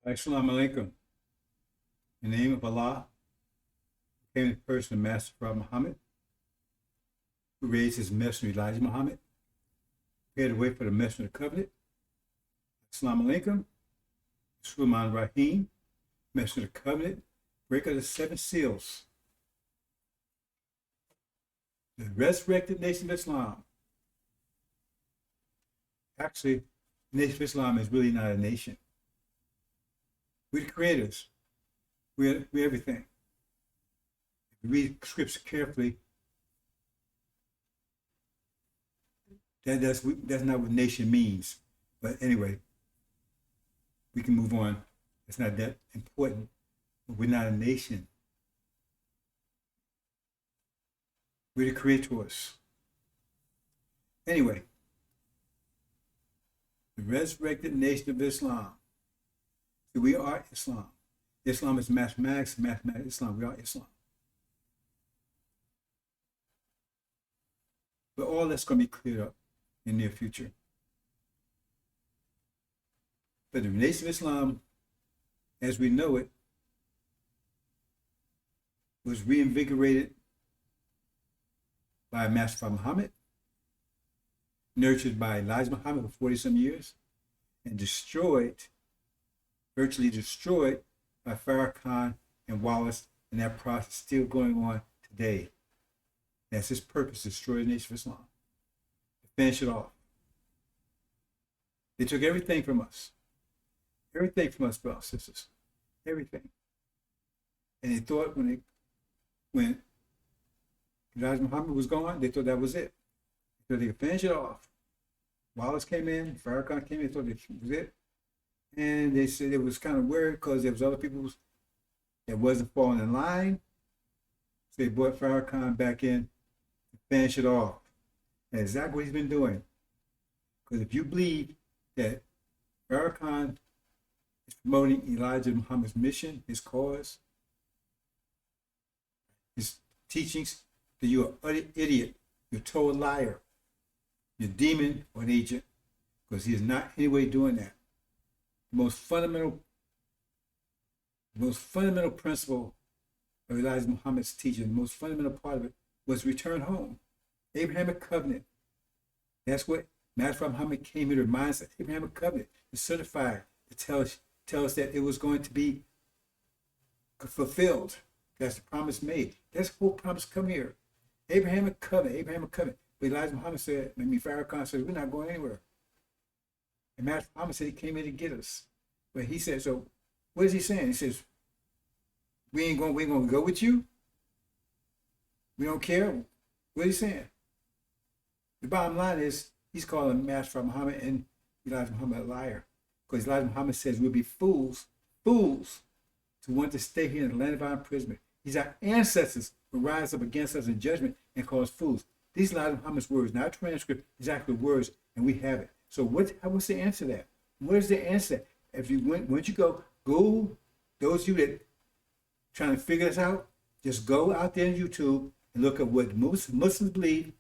Assalamu alaikum. In the name of Allah, came the person of Master Prophet Muhammad, who raised his messenger Elijah Muhammad, prepared the way for the messenger of the covenant. Assalamu alaikum. Sulaiman Rahim, messenger of the covenant, breaker of the seven seals. The resurrected nation of Islam. Actually, the nation of Islam is really not a nation. We're the creators. We're everything. If you read scripture carefully, that's not what nation means. But anyway, we can move on. It's not that important. But we're not a nation. We're the creators. Anyway, the resurrected nation of Islam. So we are Islam. Islam is mathematics, Islam. We are Islam. But all that's going to be cleared up in the near future. But the nation of Islam, as we know it, was reinvigorated by Master Prophet Muhammad, nurtured by Elijah Muhammad for 40-some years, and destroyed, virtually destroyed by Farrakhan and Wallace, and that process still going on today. That's his purpose, to destroy the nation of Islam, to finish it off. They took everything from us, brothers and sisters, everything. And they thought when Elijah Muhammad was gone, they thought that was it. They thought they could finish it off. Wallace came in, Farrakhan came in, they thought that was it. And they said it was kind of weird because there was other people that wasn't falling in line. So they brought Farrakhan back in to finish it off. And exactly what he's been doing. Because if you believe that Farrakhan is promoting Elijah Muhammad's mission, his cause, his teachings, then you're an idiot. You're a total liar. You're a demon or an agent. Because he is not in any way doing that. The most fundamental principle of Elijah Muhammad's teaching, the most fundamental part of it, was return home. Abrahamic covenant. That's what Master Prophet Muhammad came here to remind us of. Abrahamic covenant is certified to tell us that it was going to be fulfilled. That's the promise made. That's the whole promise come here. Abrahamic covenant. But Elijah Muhammad said, Farrakhan said, we're not going anywhere. And Master Muhammad said he came here to get us. But he said, so what is he saying? He says, we ain't gonna go with you. We don't care. What is he saying? The bottom line is he's calling Master Prophet Muhammad and Elijah Muhammad a liar. Because Elijah Muhammad says we'll be fools to want to stay here in the land of our imprisonment. These our ancestors will rise up against us in judgment and call us fools. These Elijah Muhammad's words, not transcript, exactly words, and we have it. So what's the answer to that? What is the answer? If you once you go, those of you that trying to figure this out, just go out there on YouTube and look at what Muslims believe.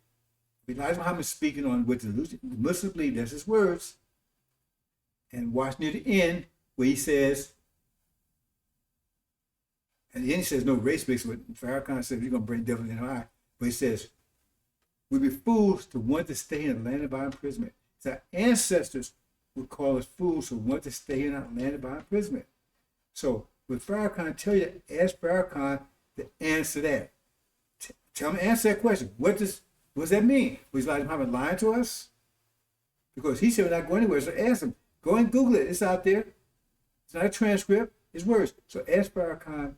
Elijah Muhammad speaking on what the Muslims believe, that's his words. And watch near the end where he says, and the end he says no race mix, what Farrakhan says, you're going to bring devil in our eye. But he says, we'd be fools to want to stay in the land of our imprisonment. So our ancestors would call us fools who want to stay in our land of our imprisonment. So when Farrakhan tell you, ask Farrakhan to answer that. Tell him to answer that question. What does that mean? Was Elijah Muhammad lying to us? Because he said we're not going anywhere. So ask him. Go and Google it. It's out there. It's not a transcript. It's words. So ask Farrakhan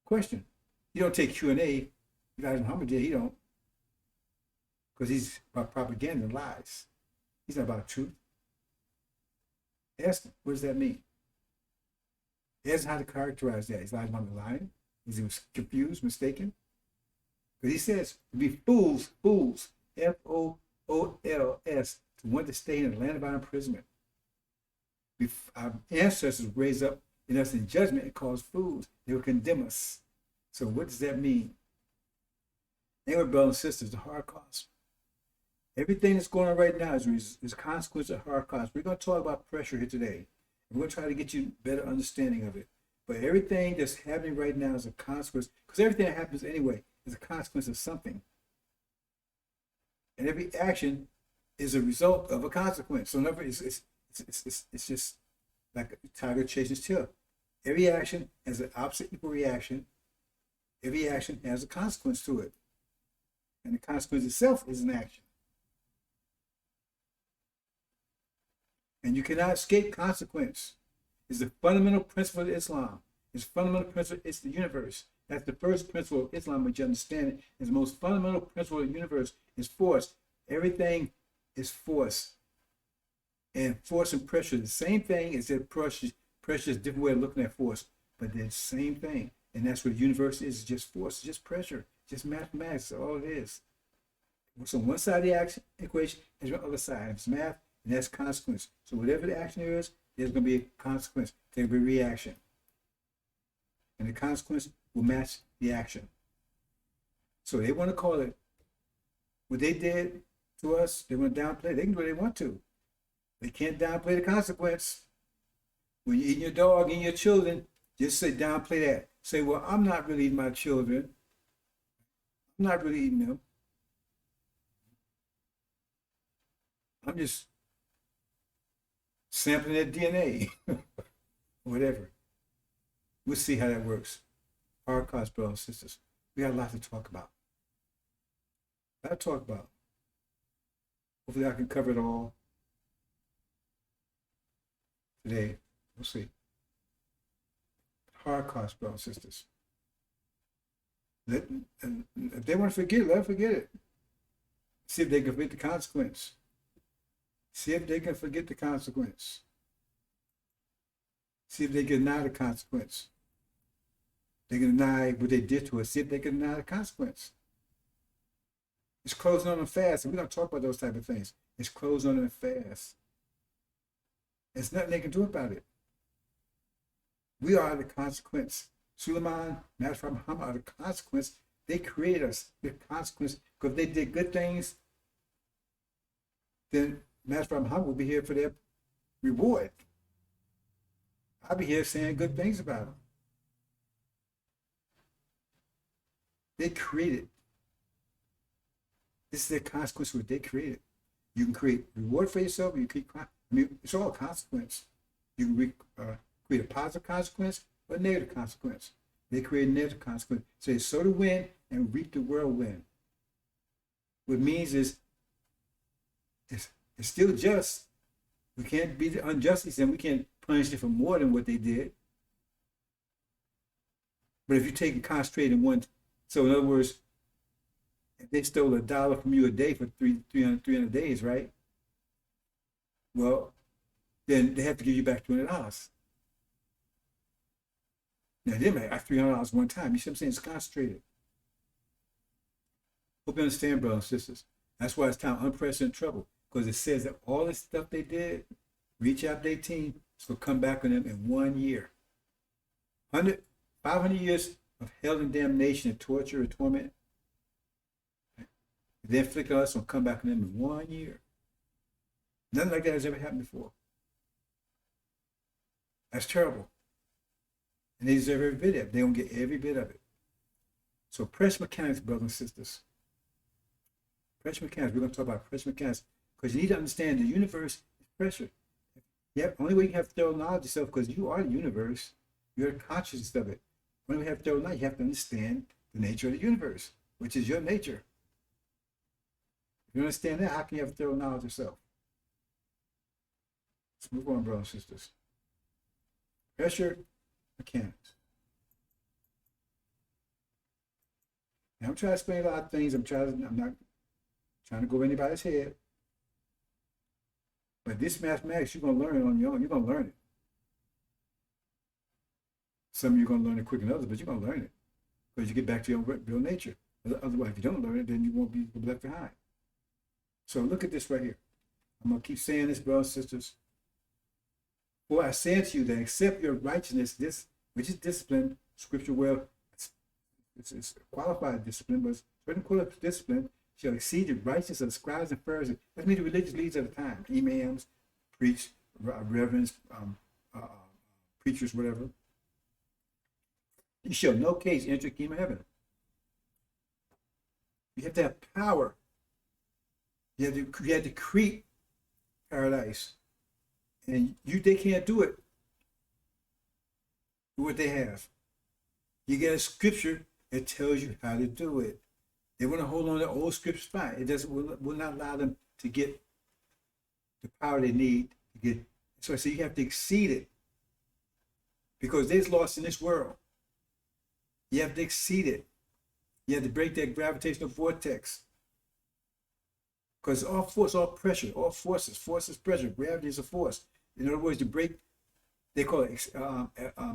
question. You don't take Q&A. Elijah Muhammad did. He don't. Because he's about propaganda and lies. He's not about truth. Ask him, what does that mean? Ask him how to characterize that. Is Elijah Muhammad lying? Is he confused, mistaken? Because he says, be fools, F-O-O-L-S, to want to stay in the land of our imprisonment. Our ancestors raised up in us in judgment and caused fools. They will condemn us. So what does that mean? Anyway, brothers and sisters, the Holocaust. Everything that's going on right now is a consequence of Holocaust. We're going to talk about pressure here today. We're going to try to get you better understanding of it. But everything that's happening right now is a consequence, because everything that happens anyway is a consequence of something. And every action is a result of a consequence. So in other words, it's just like a tiger chasing its tail. Every action has an opposite equal reaction. Every action has a consequence to it. And the consequence itself is an action. And you cannot escape consequence. It's the fundamental principle of Islam. It's fundamental principle. It's the universe. That's the first principle of Islam, which you understand it. Is the most fundamental principle of the universe is force. Everything is force. And force and pressure, the same thing. Is that pressure is a different way of looking at force, but they're the same thing. And that's what the universe is, just force, it's just pressure, just mathematics, that's all it is. What's on one side of the action equation is on the other side. It's math, and that's consequence. So whatever the action is, there's going to be a consequence. There'll be a reaction. And the consequence will match the action. So they want to call it, what they did to us, they want to downplay. They can do what they want to. They can't downplay the consequence. When you're eating your dog and your children, just say downplay that. Say, well, I'm not really eating my children. I'm not really eating them. I'm just sampling their DNA. Whatever. We'll see how that works. Holocaust, brothers and sisters. We got a lot to talk about. A lot to talk about. Hopefully I can cover it all today. We'll see. Holocaust, brothers and sisters. And if they want to forget it, let them forget it. See if they can forget the consequence. See if they can forget the consequence. See if they can deny the consequence. They can deny what they did to us. See if they can deny the consequence. It's closing on them fast, and we don't talk about those type of things. It's closing on them fast. There's nothing they can do about it. We are the consequence. Suleiman, Master Muhammad are the consequence. They created us, the consequence. Because if they did good things, then Master Muhammad will be here for their reward. I'll be here saying good things about them. They created. This is their consequence of what they created. You can create reward for yourself. You can it's all a consequence. You can create a positive consequence or a negative consequence. They create a negative consequence. So they sow the wind and reap the whirlwind. What it means is it's still just. We can't be the injustice and we can't punish them for more than what they did. But if you take and concentrate in one, so in other words, if they stole $1 from you a day for 300 days, right? Well, then they have to give you back $200. Now, they might have $300 one time. You see what I'm saying? It's concentrated. Hope you understand, brothers and sisters. That's why it's time unprecedented trouble. Because it says that all this stuff they did, read chapter 18, it's going to come back on them in 1 year. 500 years of hell and damnation and torture and torment. They inflict on us, will come back on them in 1 year. Nothing like that has ever happened before. That's terrible. And they deserve every bit of it. They don't get every bit of it. So pressure mechanics, brothers and sisters. Pressure mechanics. We're going to talk about pressure mechanics because you need to understand the universe is pressure. Yeah, only way you have thorough knowledge of yourself, because you are the universe. You're the consciousness of it. When we have thorough knowledge, you have to understand the nature of the universe, which is your nature. If you understand that, how can you have thorough knowledge of yourself? Let's move on, brothers and sisters. Pressure mechanics. Now I'm trying to explain a lot of things. I'm not trying to go over anybody's head. But this mathematics, you're going to learn it on your own. You're going to learn it. Some of you are going to learn it quicker than others, but you're going to learn it because you get back to your real nature. Otherwise, if you don't learn it, then you won't be left behind. So look at this right here. I'm going to keep saying this, brothers and sisters. For I say unto you that except your righteousness, this which is discipline, scripture well, it's qualified discipline, but certain qualified discipline shall exceed the righteousness of the scribes and Pharisees. That means the religious leaders of the time, imams, priests, reverends, preachers, whatever. You shall no case enter the kingdom of heaven. You have to have power. You have to create paradise. And they can't do it with what they have. You get a scripture that tells you how to do it. They want to hold on to old scriptures, fine. It doesn't will not allow them to get the power they need to get. So I say you have to exceed it. Because they're lost in this world. You have to exceed it. You have to break that gravitational vortex. Because all force, all pressure, all forces, force is pressure, gravity is a force. In other words, to break, they call it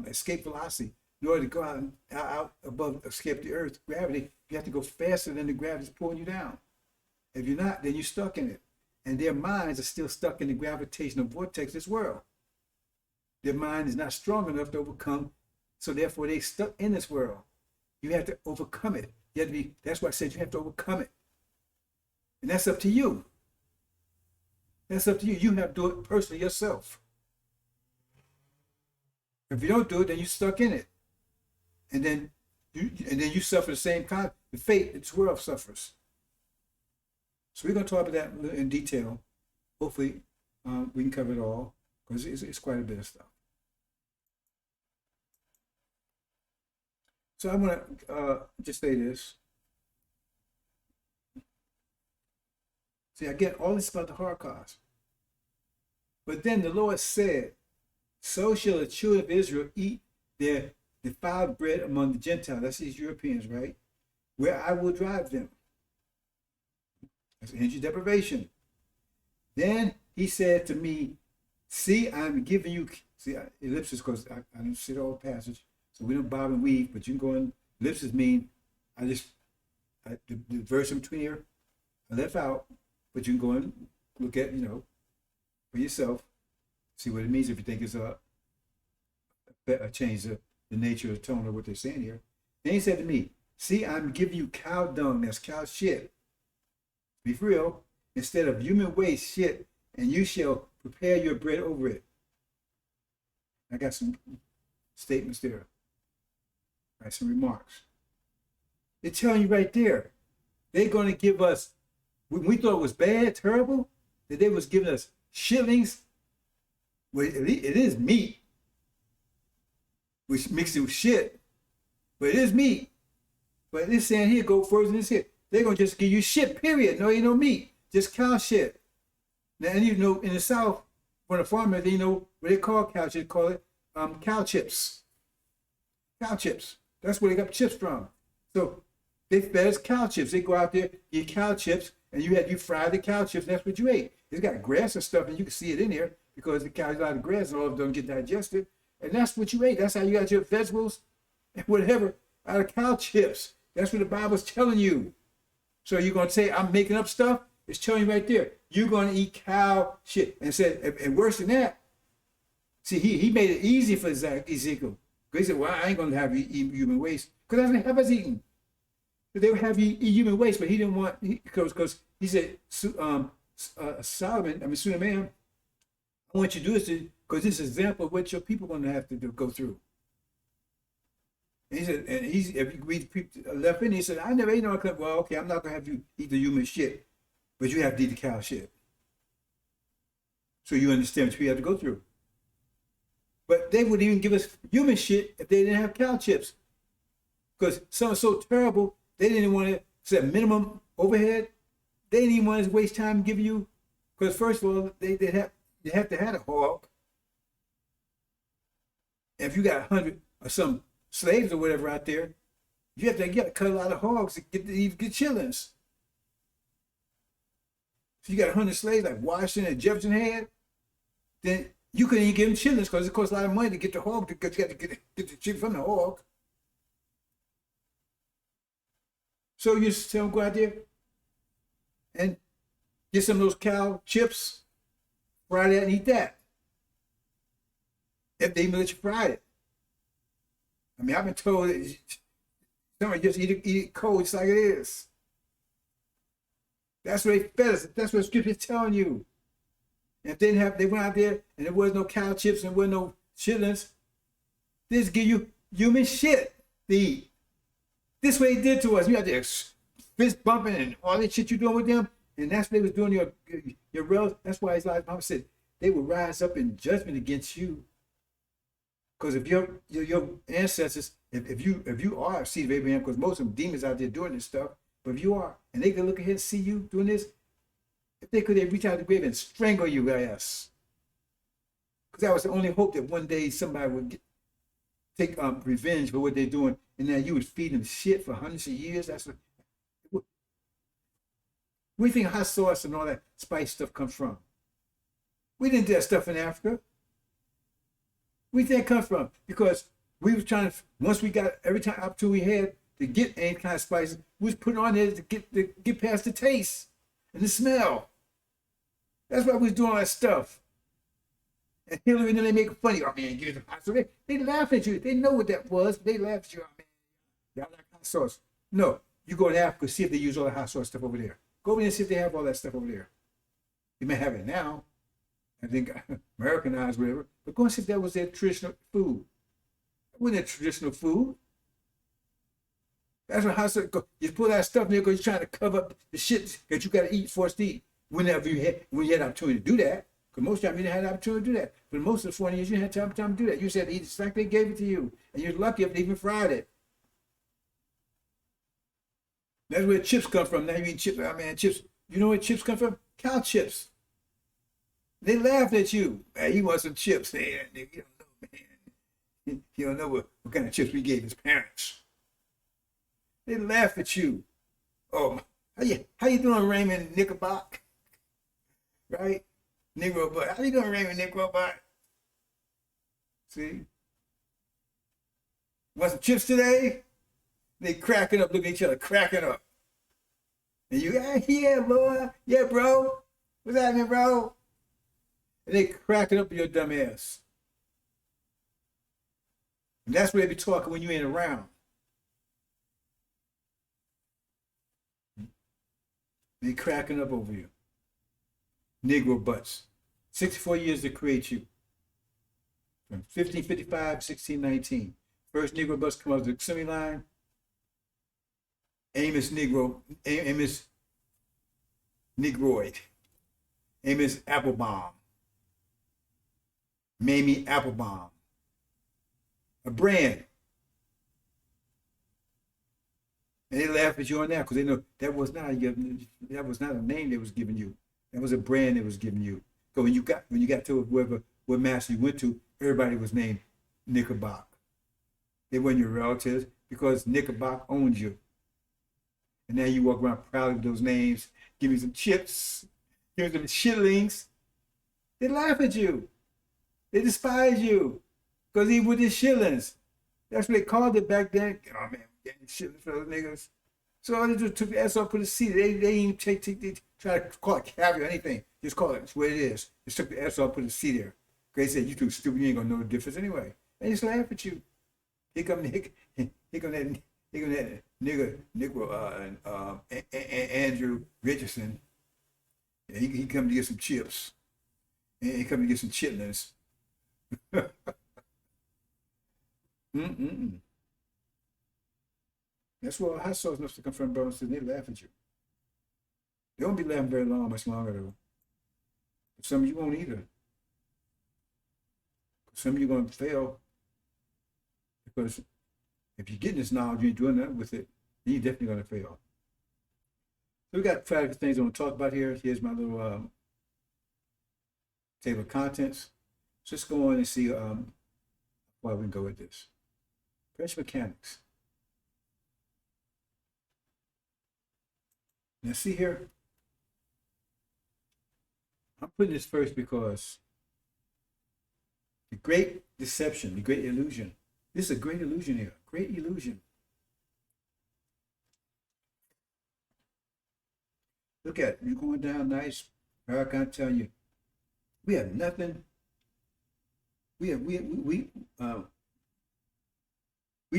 escape velocity. In order to go out above, escape the earth, gravity, you have to go faster than the gravity is pulling you down. If you're not, then you're stuck in it. And their minds are still stuck in the gravitational vortex of this world. Their mind is not strong enough to overcome, so therefore they're stuck in this world. You have to overcome it. You have to be, that's why I said you have to overcome it. And that's up to you. That's up to you. You have to do it personally yourself. If you don't do it, then you're stuck in it. And then you suffer the same kind of fate that this world suffers. So we're going to talk about that in detail. Hopefully we can cover it all, because it's quite a bit of stuff. So I want to just say this. See, again, all this about the Holocaust. But then the Lord said, so shall the children of Israel eat their defiled bread among the Gentiles. That's these Europeans, right? Where I will drive them. That's energy deprivation. Then he said to me, see, I'm giving you, see, ellipsis, because I didn't see the whole passage, so we don't bob and weave, but you can go in, ellipsis mean, the verse in between here, I left out, but you can go and look at, for yourself, see what it means if you think it's a change the nature of the tone of what they're saying here. Then he said to me, see, I'm giving you cow dung, that's cow shit. Be for real, instead of human waste shit, and you shall prepare your bread over it. I got some statements there. I got some remarks. They're telling you right there, they're going to give us, when we thought it was bad, terrible, that they was giving us shillings. Well, it is meat, which mixed it with shit, but it is meat. But this saying here, go further than this here. They're going to just give you shit, period. No, ain't no meat, just cow shit. Now, and in the South, for the farmer, they know what they call cow shit, they call it cow chips. Cow chips. That's where they got chips from. So they fed us cow chips. They go out there, eat cow chips, and you fry the cow chips, and that's what you ate. It's got grass and stuff, and you can see it in there because the cow's out of grass and all of them don't get digested. And that's what you ate. That's how you got your vegetables and whatever out of cow chips. That's what the Bible's telling you. So you're going to say, I'm making up stuff? It's telling you right there. You're going to eat cow shit. And said, and worse than that, see, he made it easy for Ezekiel. Because he said, well, I ain't going to have you eat human waste. Because that's what have us eating. They would have you eat human waste, but he didn't want, because he said, Suleiman, I want you to do this because this is an example of what your people are going to have to go through. And he said, and if you read left in, he said, I never ate no club. Well, okay, I'm not going to have you eat the human shit, but you have to eat the cow shit. So you understand what we have to go through. But they wouldn't even give us human shit if they didn't have cow chips. Because something so terrible, they didn't want to set minimum overhead. They didn't even want to waste time giving you, because first of all, they have to have a hog. And if you got 100 or some slaves or whatever out there, you have to cut a lot of hogs to get shillings. So you got 100 slaves like Washington and Jefferson had, then you couldn't even give them shillings because it costs a lot of money to get the hog, because you got to get the chip from the hog. So you just tell them, go out there and get some of those cow chips, fry that and eat that. If they even let you fry it. I mean, I've been told that somebody just eat it cold just like it is. That's what they fed us. That's what Scripture is telling you. And if they went out there and there was no cow chips and there was no chitlins. They just give you human shit to eat. This way they did to us. You had to fist bumping and all that shit you doing with them. And that's what they was doing to your relatives. That's why his life, Mama said, they will rise up in judgment against you. Because if your ancestors, if you are a seed of Abraham, because most of them demons out there doing this stuff, but if you are, and they could look ahead and see you doing this, if they could, they'd reach out the grave and strangle you ass. Because that was the only hope that one day somebody would take revenge for what they're doing, and then you would feed them shit for hundreds of years. That's what do you think hot sauce and all that spice stuff comes from? We didn't do that stuff in Africa. Where did that come from? Because we was trying to, once we got every time opportunity we had to get any kind of spices, we was putting on there to get past the taste and the smell. That's why we was doing all that stuff. And Hillary and then they make fun of you. Oh man, give it the hot sauce. They laugh at you. They know what that was. They laugh at you. Oh man, y'all like hot sauce. No, you go to Africa, see if they use all the hot sauce stuff over there. Go over there and see if they have all that stuff over there. You may have it now. I think Americanized, whatever. But go and see if that was their traditional food. That wasn't their traditional food. That's what hot sauce. You put that stuff in there because you're trying to cover up the shit that you got to eat, forced to eat. When you had an opportunity to do that. Because most of the time you didn't have the opportunity to do that. But most of the 40 years you didn't have time to do that. You said eat just like they gave it to you. And you're lucky if they even fried it. That's where chips come from. Now you eat chips. Oh man, chips. You know where chips come from? Cow chips. They laughed at you. Hey, he wants some chips. Hey, you don't know, man. You don't know what kind of chips we gave his parents. They laugh at you. Oh, how you doing, Raymond Knickerbock? Right? Negro butt. How you doing, Raymond Negro butt? See? Want some chips today? They cracking up, looking at each other, cracking up. And you, yeah, boy. Yeah, bro. What's happening, bro? And they cracking up your dumb ass. And that's what they be talking when you ain't around. They cracking up over you. Negro butts. 64 years to create you. From 1555 to 1619. First Negro bus come out the assembly line. Amos Negroid. Amos Applebaum. Mamie Applebaum. A brand. And they laugh at you on that because they know that was not a name they was giving you. That was a brand they was giving you. So when you got to what master you went to, everybody was named Knickerbock. They weren't your relatives because Knickerbock owned you. And now you walk around proud of those names. Give me some chips. Give me some chitlins. They laugh at you. They despise you because he with his shillings. That's what they called it back then. Oh man, getting shillings for those niggas. So all they do is took the S off, put a C. They ain't they try to call it caviar or anything. Just call it. That's what it is. Just took the S off, put a C there. They said you too stupid. You ain't gonna know the difference anyway. They just laugh at you. Here come that nigga Andrew Richardson. Yeah, he come to get some chips. And he come to get some chitlins. That's where hot sauce must have come from, bro. So they laugh at you. They won't be laughing very long, much longer though. But some of you won't either. Some of you gonna fail because if you're getting this knowledge, you ain't doing nothing with it, then you're definitely gonna fail. So we got 5 things I want to talk about here. Here's my little table of contents. So let's go on and see where we can go with this. Pressure mechanics. Now see here, I'm putting this first because the great deception, the great illusion. This is a great illusion here, great illusion. Look at it, you're going down nice. I can't tell you, we have nothing. We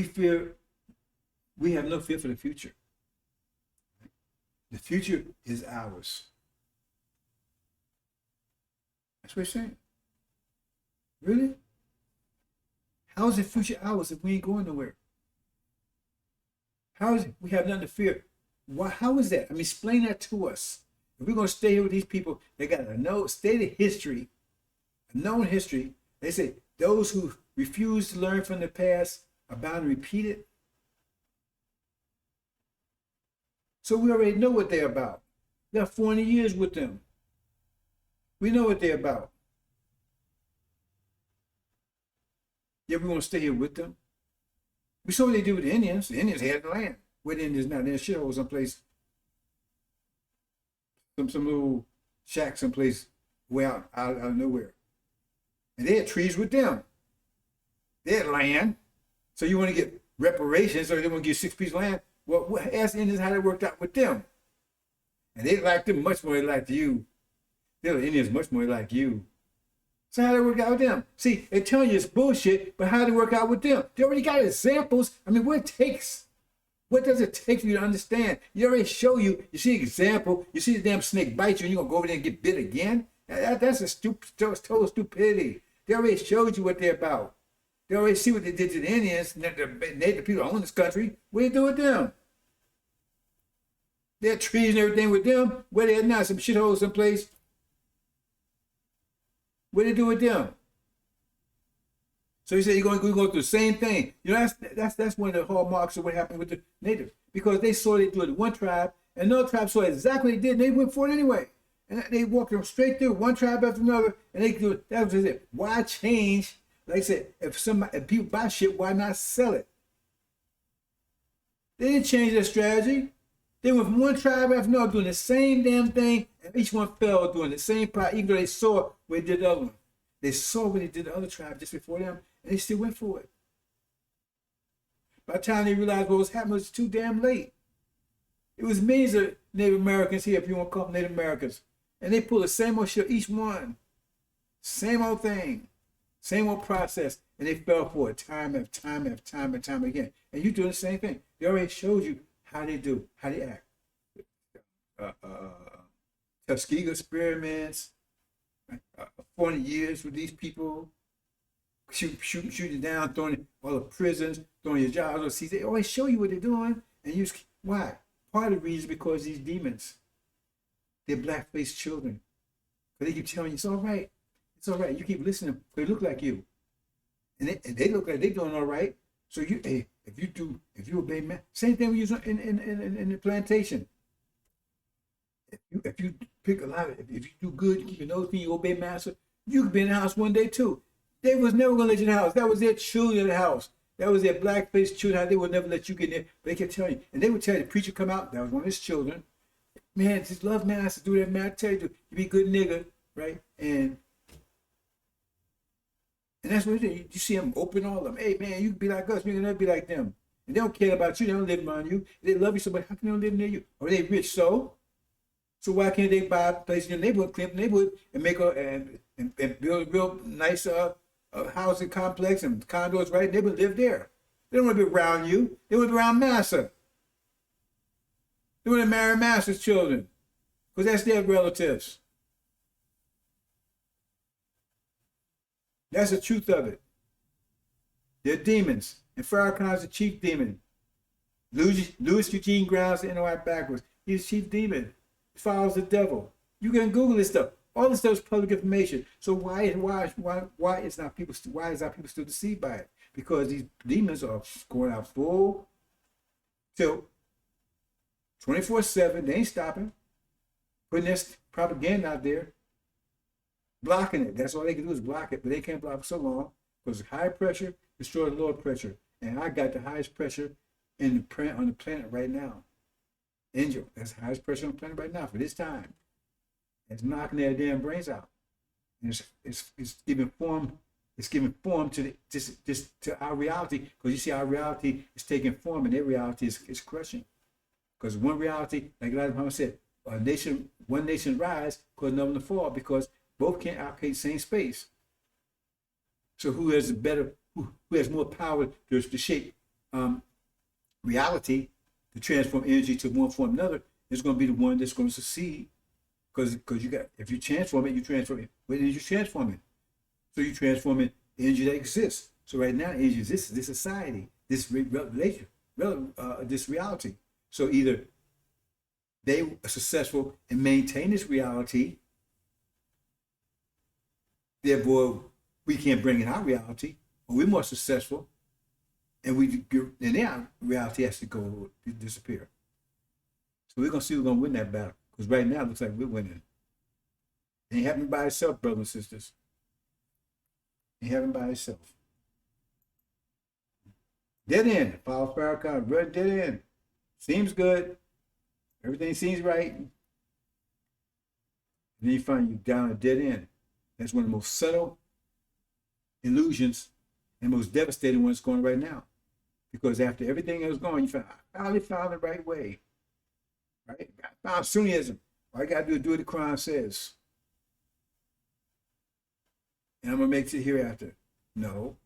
fear. We have no fear for the future. The future is ours. That's what he's saying. Really? How is it future ours if we ain't going nowhere? How is it we have nothing to fear? Why? How is that? I mean, explain that to us. If we're going to stay here with these people, they got a no stated history, a known history. They say those who refuse to learn from the past are bound to repeat it. So we already know what they're about. We got 400 years with them. We know what they're about. Yet we want to stay here with them. We saw what they did with the Indians. The Indians had the land. Where the Indians now? They're in a shithole someplace. Some little shack someplace way out of nowhere. And they had trees with them. They had land. So you want to get reparations, or they want to give 6 pieces of land. Well, ask the Indians how that worked out with them. And they liked them much more than they liked you. They're the Indians much more like you. So how did it work out with them? See, they're telling you it's bullshit, but how did it work out with them? They already got examples. I mean, what does it take for you to understand? You already show you see an example, you see the damn snake bite you, and you're going to go over there and get bit again? That's a total stupidity. They already showed you what they're about. They already see what they did to the Indians, the native people who own this country. What do you do with them? They had trees and everything with them. Where they at now? Some shitholes someplace. What do you do with them? So he said you're going to go through the same thing. You know, that's one of the hallmarks of what happened with the natives. Because they saw they do it to one tribe, and another tribe saw exactly what they did, and they went for it anyway. And they walked them straight through, one tribe after another, and they do it. That was it. Why change? Like I said, if people buy shit, why not sell it? They didn't change their strategy. They went from one tribe after another doing the same damn thing, and each one fell doing the same part, even though they saw what they did the other one. They saw what they did the other tribe just before them, and they still went for it. By the time they realized what was happening, it was too damn late. It was millions of Native Americans here, if you want to call them Native Americans, and they pulled the same old shit, each one. Same old thing. Same old process, and they fell for it time after time after time and time again. And you're doing the same thing. They already showed you how they do, how they act. Tuskegee experiments, 40 years with these people, shooting down, throwing all the prisons, throwing your jobs. They always show you what they're doing, and why? Part of the reason is because these demons, they're black-faced children. But they keep telling you, it's all right. It's all right. You keep listening. They look like you. And they look like they're doing all right. So if you obey man, same thing we use in the plantation. If you pick a lot, if you do good, you keep your nose clean, you obey master, you could be in the house one day too. They was never gonna let you in the house. That was their children in the house. That was their black-faced children. They would never let you get in there. But they kept telling you, and they would tell you, the preacher come out, that was one of his children. Man, just love master, do that, man. I tell you, you be a good nigga, right? And that's what it is. You see them open all of them. Hey, man, you can be like us. We can never be like them. And they don't care about you. They don't live around you. They love you so much. How can they don't live near you? Are they rich? So why can't they buy a place in your neighborhood, clean up the neighborhood, and make and build a real nice housing complex and condos right? They would live there. They don't want to be around you. They want to be around Massa. They want to marry Massa's children because that's their relatives. That's the truth of it. They're demons. And Farrakhan's the chief demon. Louis Eugene Ground's the NOI backwards. He's the chief demon. He follows the devil. You can Google this stuff. All this stuff is public information. So why is not people still deceived by it? Because these demons are going out full tilt, 24/7. They ain't stopping. Putting this propaganda out there. Blocking it. That's all they can do is block it, but they can't block it so long because high pressure destroys lower pressure. And I got the highest pressure on the planet right now. Angel, that's the highest pressure on the planet right now for this time. It's knocking their damn brains out. And it's giving form. It's giving form to to our reality, because you see our reality is taking form and their reality is crushing. Because one reality, like Elijah Muhammad said, one nation rise, cause another to fall, because both can't occupy the same space. So who has who has more power to shape reality, to transform energy to one form or another, is going to be the one that's going to succeed. Because if you transform it, you transform it. What is you transforming? So you transforming energy that exists. So right now, is this society, this revelation, this reality. So either they are successful and maintain this reality, therefore we can't bring in our reality, or we're more successful, and their reality has to go disappear. So we're gonna see who's gonna win that battle. Because right now it looks like we're winning. It ain't happening by itself, brothers and sisters. It ain't happening by itself. Dead end. Follow Farrakhan, run dead end. Seems good. Everything seems right. And then you find you down a dead end. That's one of the most subtle illusions and most devastating ones going right now. Because after everything else going, you find, I finally found the right way. Right? I found Sunnism. All I got to do what the Quran says. And I'm going to make it hereafter. No.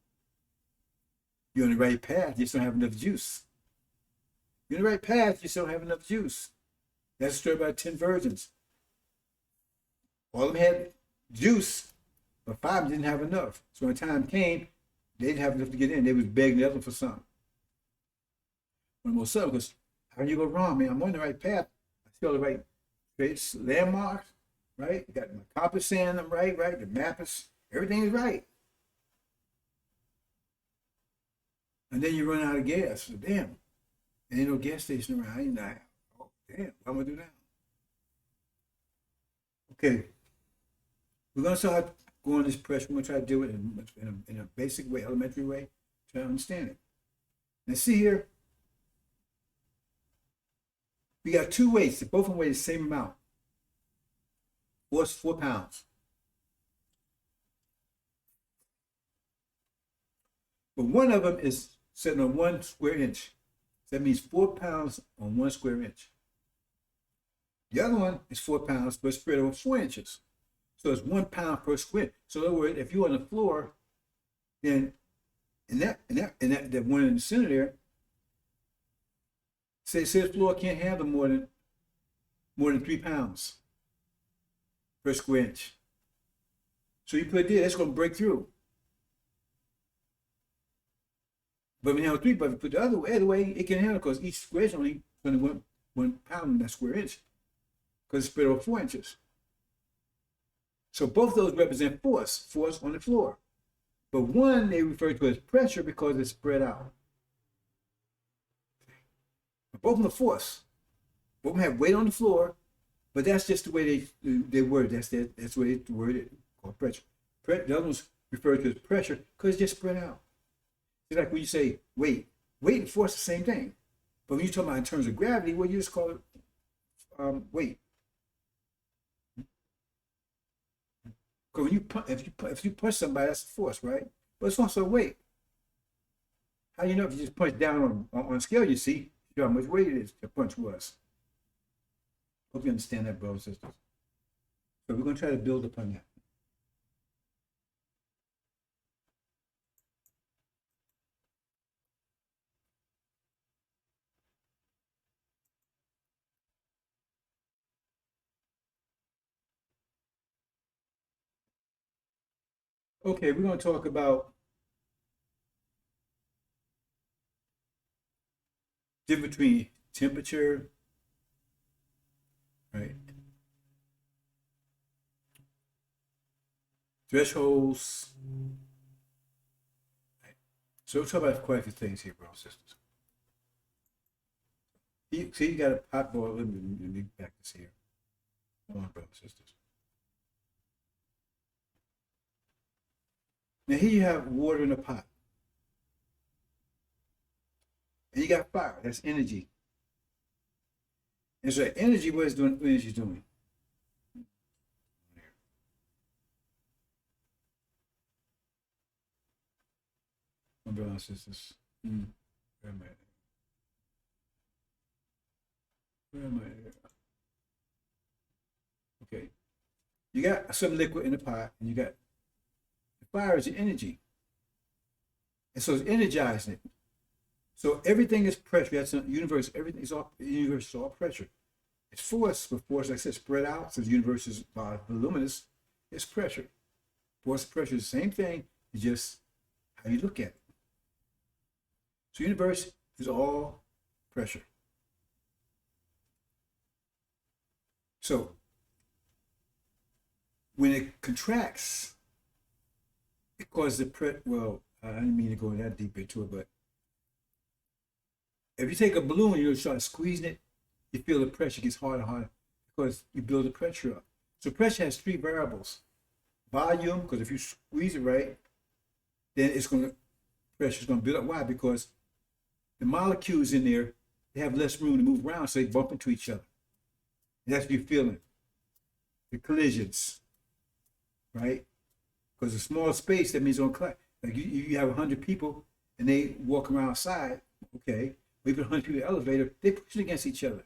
You're on the right path, you just don't have enough juice. You're on the right path, you just don't have enough juice. That's a story about 10 virgins. All of them had juice, but 5 didn't have enough. So when the time came, they didn't have enough to get in. They was begging the other for something. One more so, because how can you go wrong, man? I'm on the right path. I see all the right landmarks, right? Got my compass saying I'm right? The map is, everything is right. And then you run out of gas. So damn, there ain't no gas station around. Ain't that? Oh damn, what am I gonna do now? Okay, we're gonna start going this pressure. We're gonna try to do it in a basic way, elementary way, try to understand it. Now see here, we got 2 weights. Both of them weigh the same amount. Force 4 pounds. But one of them is sitting on 1 square inch. That means 4 pounds on 1 square inch. The other one is 4 pounds, but spread over 4 inches. So it's 1 pound per square. So in other words, if you're on the floor, then that one in the center there, say the floor can't handle more than 3 pounds per square inch. So you put it there, that's going to break through. But when you have 3, but if you put the other way, it can handle because each square is only 1 pound in that square inch because it's spread over 4 inches. So both of those represent force on the floor. But one they refer to as pressure because it's spread out. But both of them are force. Both of them have weight on the floor, but that's just the way they word. That's the way they word it, called pressure. The other one's referred to as pressure because it's just spread out. It's like when you say weight and force, the same thing. But when you talk about in terms of gravity, well, you just call it weight. Because if you punch somebody, that's force, right? But it's also weight. How do you know if you just punch down on a scale, you see how much weight it is the punch was. Hope you understand that, brothers and sisters. So we're going to try to build upon that. Okay, we're going to talk about difference between temperature, right? Thresholds. Right. So we'll talk about quite a few things here, brothers and sisters. See, you got a pot boiling. Let me back this here. Come on, brothers and sisters. Now here you have water in a pot. And you got fire, that's energy. And so energy, what is energy doing? My brothers and sisters. Where am I? Where am I? Okay. You got some liquid in the pot, and you got the fire is the energy. And so it's energizing it. So everything is pressure. That's the universe. Everything is all. The universe is all pressure. It's force, but force, like I said, spread out. Since the universe is voluminous, it's pressure. Force and pressure is the same thing. It's just how you look at it. So universe is all pressure. So when it contracts, it causes the well, I didn't mean to go that deep into it, but if you take a balloon and you start squeezing it, you feel the pressure gets harder and harder because you build the pressure up. So pressure has three variables. Volume, because if you squeeze it right, then pressure's gonna build up. Why? Because the molecules in there, they have less room to move around, so they bump into each other. And that's what you're feeling. The collisions, right? Because a small space, that means on like you have 100 people and they walk around outside, okay? We put 100 people in the elevator, they push against each other.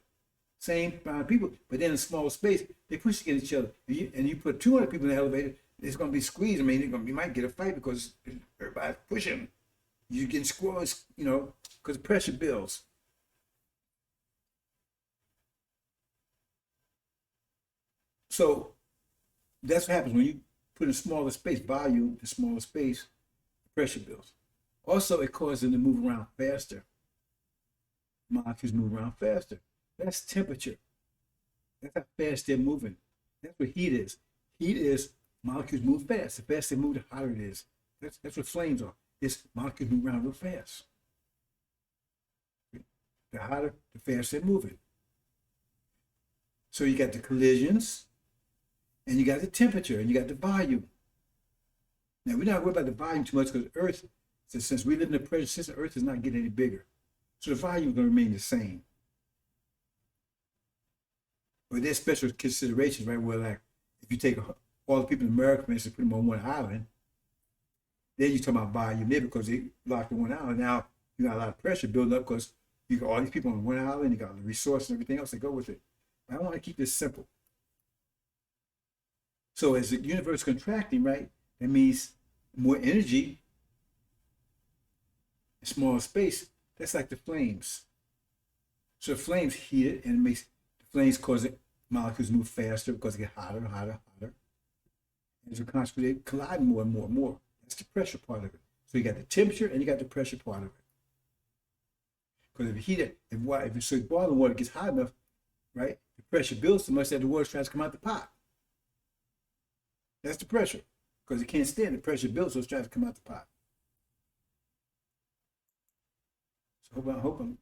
Same amount of people, but then in a small space, they push against each other. And you put 200 people in the elevator, it's going to be squeezed. I mean, you might get a fight because everybody's pushing. You're getting squeezed, because the pressure builds. So that's what happens when you put in a smaller space, volume, the smaller space, pressure builds. Also, it causes them to move around faster. Molecules move around faster. That's temperature. That's how fast they're moving. That's what heat is. Heat is molecules move fast. The faster they move, the hotter it is. That's what flames are. It's molecules move around real fast. The hotter, the faster they're moving. So you got the collisions, and you got the temperature, and you got the volume. Now, we're not worried about the volume too much because Earth, since we live in a pressure system, Earth is not getting any bigger. So the volume is going to remain the same. But there's special considerations, right? Where, like, if you take all the people in America, for instance, put them on one island, then you're talking about volume there because they locked in one island. Now, you got a lot of pressure building up because you got all these people on one island, you got the resources and everything else that go with it. But I want to keep this simple. So as the universe is contracting, right, that means more energy, smaller space. That's like the flames. So the flames heat it, and it makes the flames cause the molecules move faster because they get hotter and hotter and hotter. And so constantly they collide more and more and more. That's the pressure part of it. So you got the temperature and you got the pressure part of it. Because if you heat it, if boiling water gets hot enough, right, the pressure builds so much that the water tries to come out the pot. That's the pressure. Because it can't stand the pressure builds, so it tries to come out the pot. So I hope I'm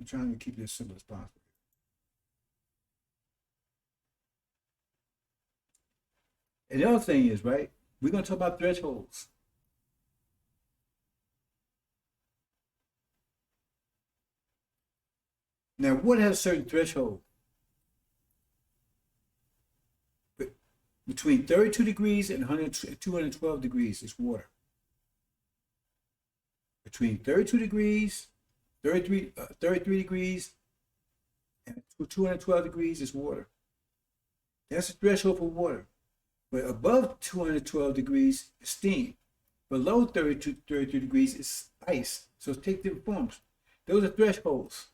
trying to keep it as simple as possible. And the other thing is, right, we're going to talk about thresholds. Now, what has a certain threshold? Between 32 degrees and 212 degrees is water. Between 32 degrees, 33 degrees, and 212 degrees is water. That's the threshold for water. But above 212 degrees is steam. Below 33 degrees is ice. So take different forms. Those are thresholds.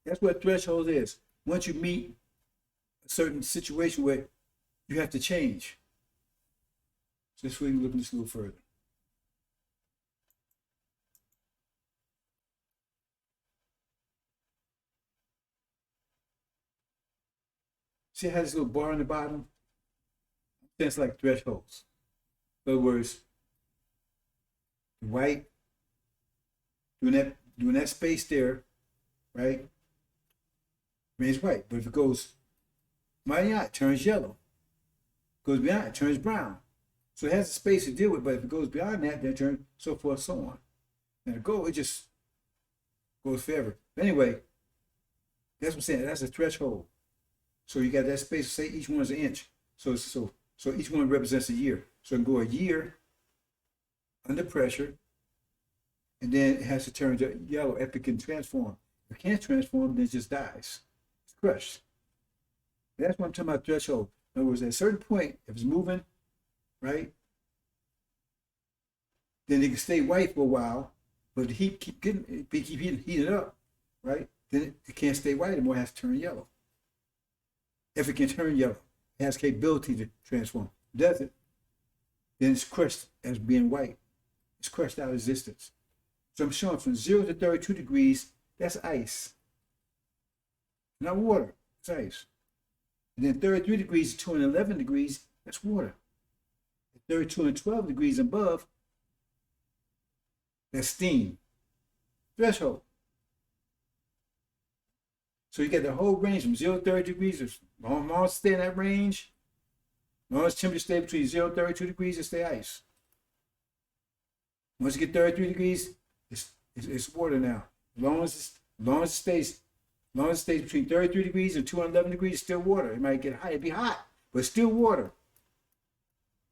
That's what a threshold is. Once you meet a certain situation where you have to change. So let's look at this a little further. See how this little bar on the bottom? That's like thresholds. In other words, white, doing that space there, right? Remains white. But if it goes it turns yellow. Goes beyond it, turns brown. So it has a space to deal with, but if it goes beyond that, then it turns so forth, so on. And it just goes forever. But anyway, that's what I'm saying. That's a threshold. So you got that space, say each one is an inch. So each one represents a year. So it can go a year under pressure, and then it has to turn to yellow if it can transform. If it can't transform, then it just dies. It's crushed. That's what I'm talking about, threshold. In other words, at a certain point, if it's moving, right, then it can stay white for a while, but the heat keep heating it up, right? Then it can't stay white anymore, it has to turn yellow. If it can turn yellow, it has capability to transform. Does it? Then it's crushed as being white. It's crushed out of existence. So I'm showing from 0 to 32 degrees, that's ice. Not water, it's ice. And then 33 degrees to 211 degrees, that's water. 32 and 12 degrees above, that's steam. Threshold. So you get the whole range from 0 to 30 degrees. As long as stay in that range, as long as temperature stay between 0 and 32 degrees, it stay ice. Once you get 33 degrees, it's water now. As long as it stays between 33 degrees and 211 degrees, it's still water. It might get hot, it'd be hot, but it's still water.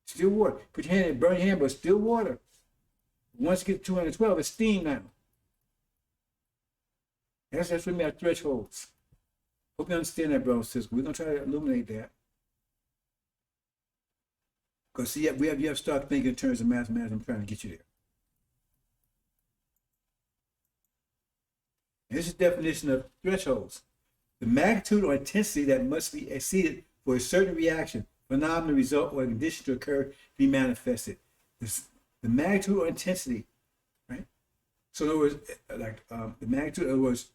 Still water. Put your hand in, burn your hand, but it's still water. Once you get to 212, it's steam now. That's what we mean by thresholds. Hope you understand that, brothers and sisters. We're going to try to illuminate that. Because see, you have to start thinking in terms of mathematics. I'm trying to get you there. And this is the definition of thresholds. The magnitude or intensity that must be exceeded for a certain reaction, phenomenon, result, or condition to occur to be manifested. The magnitude or intensity, right? So in other words, the magnitude, in other words,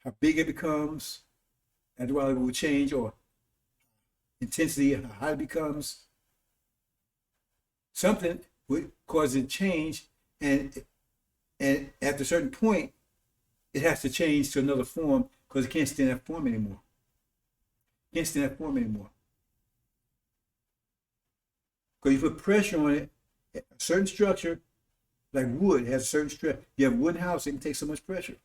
how big it becomes, after a while it will change, or intensity, how hot it becomes. Something would cause it to change, and at a certain point, it has to change to another form because it can't stay in that form anymore. It can't stay in that form anymore. Because you put pressure on it, a certain structure, like wood, has a certain strength. You have a wooden house, it can take so much pressure.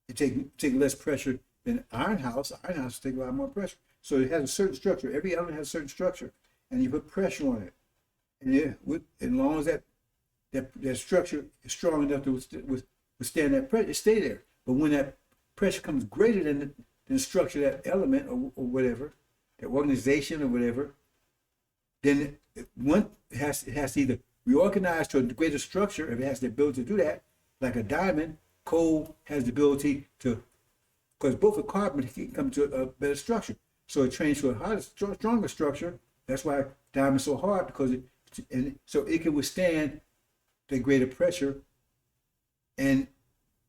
It take less pressure than iron house. Iron house take a lot more pressure. So it has a certain structure. Every element has a certain structure, and you put pressure on it. And as long as that structure is strong enough to withstand that pressure, it stay there. But when that pressure comes greater than the structure, that element or whatever, that organization or whatever, then it has to either reorganize to a greater structure if it has the ability to do that, like a diamond. Coal has the ability to, because both the carbon can come to a better structure. So it trains to a harder, stronger structure. That's why diamond's so hard, because so it can withstand the greater pressure, and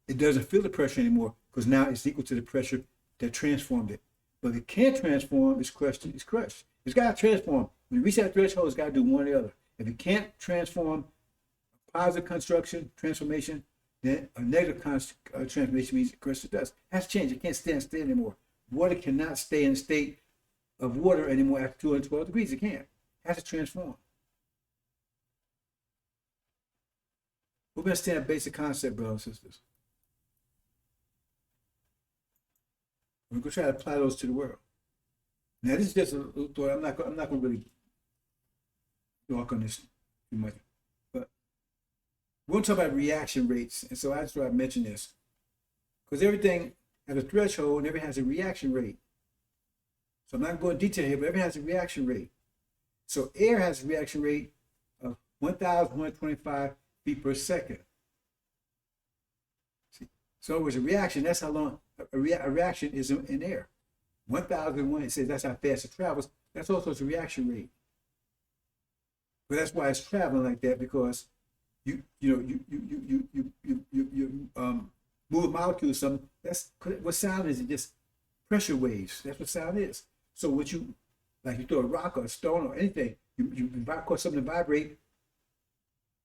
it doesn't feel the pressure anymore because now it's equal to the pressure that transformed it. But if it can't transform, it's crushed. It's crushed. It's got to transform. When you reach that threshold, it's got to do one or the other. If it can't transform, positive transformation, then a negative transformation means it crushes to dust. It has to change. It can't stay in state anymore. Water cannot stay in a state of water anymore after 212 degrees. It can't. It has to transform. We're going to understand a basic concept, brothers and sisters. We're going to try to apply those to the world. Now, this is just a little thought. I'm not going to really talk on this too much. But we're going to talk about reaction rates. And so that's why I mentioned this. Because everything has a threshold and everything has a reaction rate. So I'm not going to detail here, but everything has a reaction rate. So air has a reaction rate of 1,125 feet per second. See? So it was a reaction. That's how long a reaction is in air. 1,001, it says that's how fast it travels. That's also its reaction rate. But that's why it's traveling like that, because you move a molecule or something. That's what sound is. It just pressure waves. That's what sound is. So what you, like you throw a rock or a stone or anything, you cause something to vibrate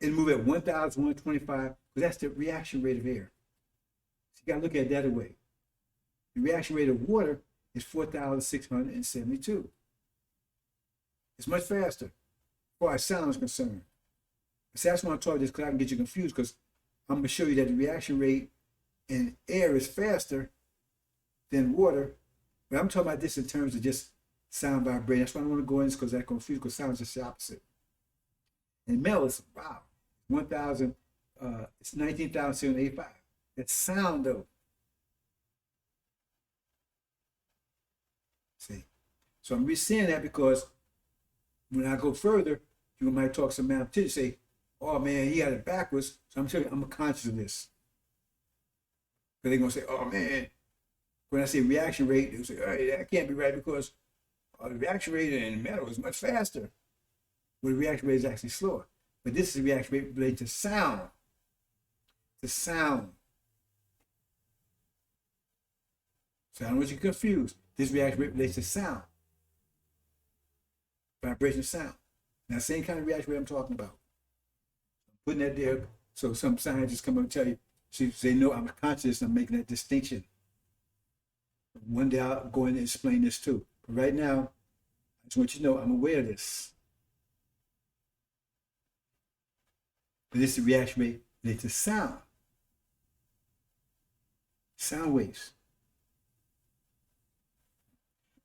and move at 1,125, because that's the reaction rate of air. So you got to look at it that way. The reaction rate of water is 4,672. It's much faster as far as sound is concerned. So that's why I'm talking this, because I can get you confused, because I'm going to show you that the reaction rate in air is faster than water. But I'm talking about this in terms of just sound vibrating. That's why I don't want to go in this, because that confused, because sound is just the opposite. And metal is, wow, 1,000, it's 19,785. That's sound though. See? So I'm just saying that because when I go further, you might talk some mathematicians, say, oh man, he had it backwards. So I'm telling you, I'm conscious of this. But they're going to say, oh man, when I say reaction rate, they'll say, oh, that can't be right, because the reaction rate in metal is much faster. But the reaction rate is actually slower. But this is a reaction rate related to sound. To sound. So I don't want you confused. This reaction rate relates to sound. Vibration of sound. Now, same kind of reaction rate I'm talking about. I'm putting that there so some scientists come up and tell you, so they know I'm conscious, I'm making that distinction. One day I'll go in and explain this too. But right now, I just want you to know I'm aware of this. But this is the reaction rate related to sound. Sound waves.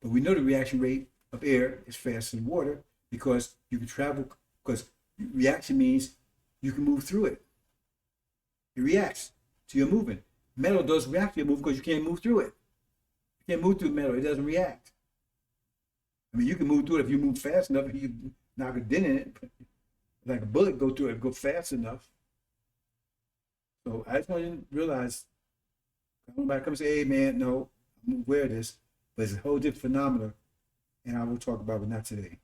But we know the reaction rate of air is faster than water because you can travel, because reaction means you can move through it. It reacts to your movement. Metal doesn't react to your movement because you can't move through it. You can't move through metal, it doesn't react. I mean, you can move through it if you move fast enough, if you knock a dent in it, like a bullet go through it, go fast enough. So I just want you to realize, nobody comes and say, hey man, no, I'm aware of this, but it's a whole different phenomenon, and I will talk about it not today.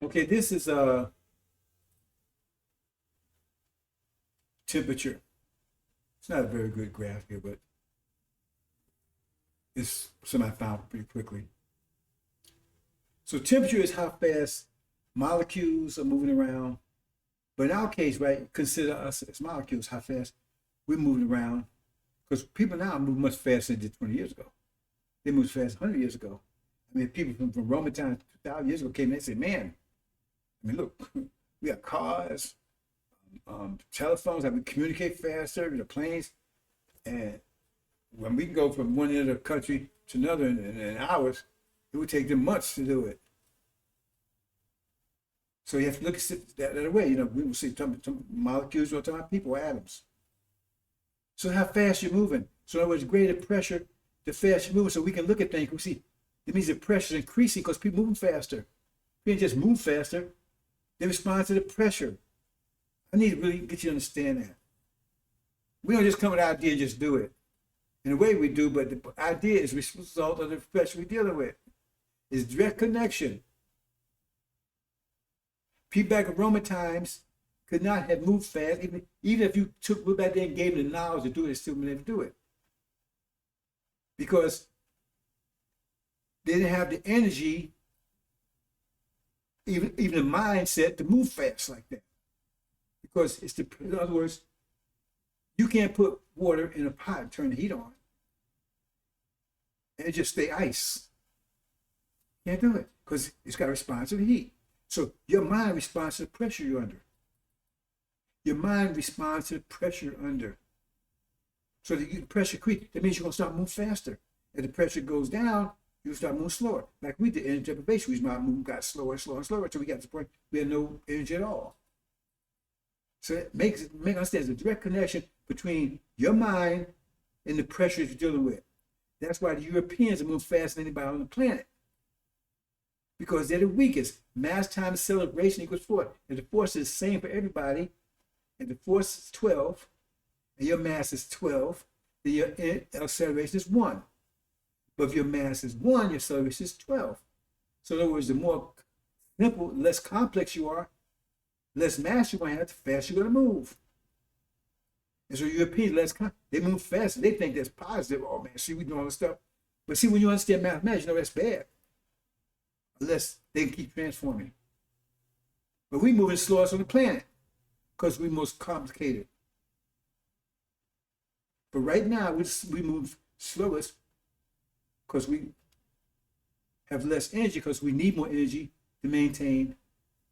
Okay, this is temperature. It's not a very good graph here, but it's something I found pretty quickly. So temperature is how fast molecules are moving around. But in our case, right, consider us as molecules, how fast we're moving around. Because people now move much faster than they did 20 years ago. They moved fast 100 years ago. I mean, people from Roman times 2,000 years ago came and they said, man, I mean, look, we got cars, telephones that we communicate faster, the planes. And when we can go from one end of the country to another in hours, it would take them months to do it. So you have to look at it that way. You know, we will see molecules, we're talking about people, atoms. So how fast you're moving. So in other words, greater pressure, the faster you're moving. So we can look at things. We see it means the pressure is increasing because people moving faster. People just move faster. They respond to the pressure. I need to really get you to understand that. We don't just come with an idea and just do it. In a way we do, but the idea is a result of the pressure we're dealing with. It's direct connection. People back in Roman times could not have moved fast, even if you took back there and gave them the knowledge to do it, they still wouldn't able to do it. Because they didn't have the energy, even the mindset to move fast like that. Because it's in other words, you can't put water in a pot and turn the heat on and it just stay ice. Can't do it because it's got to respond to the heat. So your mind responds to the pressure you're under. Your mind responds to the pressure you're under. So the pressure creeps. That means you're going to start moving faster. As the pressure goes down, you start moving slower. Like we did energy deprivation, we got slower and slower and slower until we got to the point we had no energy at all. So it makes us understand there's a direct connection between your mind and the pressure you're dealing with. That's why the Europeans are moving faster than anybody on the planet. Because they're the weakest. Mass times acceleration equals force. And the force is the same for everybody, and the force is 12, and your mass is 12, then your acceleration is 1. But if your mass is 1, your acceleration is 12. So in other words, the more simple, less complex you are, less mass you might have, the faster you're going to move. And so Europeans, they move faster. They think that's positive. Oh man, see, we do all this stuff. But see, when you understand mathematics, you know that's bad. Unless they can keep transforming. But we moving slowest on the planet because we're most complicated. But right now, we move slowest because we have less energy because we need more energy to maintain.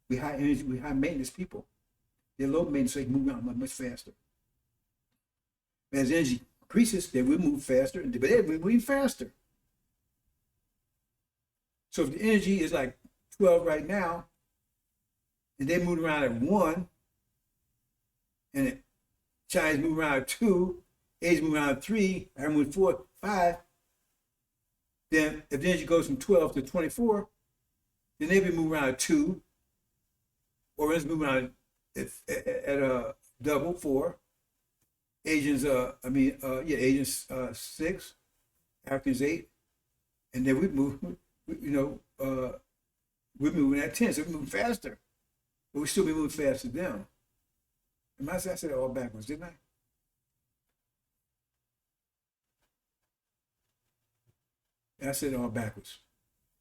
We high energy, we high maintenance people. They're low maintenance, so they can move around much faster. As energy increases, then we move faster, but then we move faster. So if the energy is like 12 right now, and they move around at 1, and China's moving around at 2, Asia's moving around at 3, I'm moving 4, 5, then if the energy goes from 12 to 24, then they'll be moving around at 2, Orientals moving around at a double 4. Asians, Asians 6, Africans 8, and then we move, we're moving at 10, so we're moving faster, but we still be moving faster than them. And I said it all backwards, didn't I? I said it all backwards.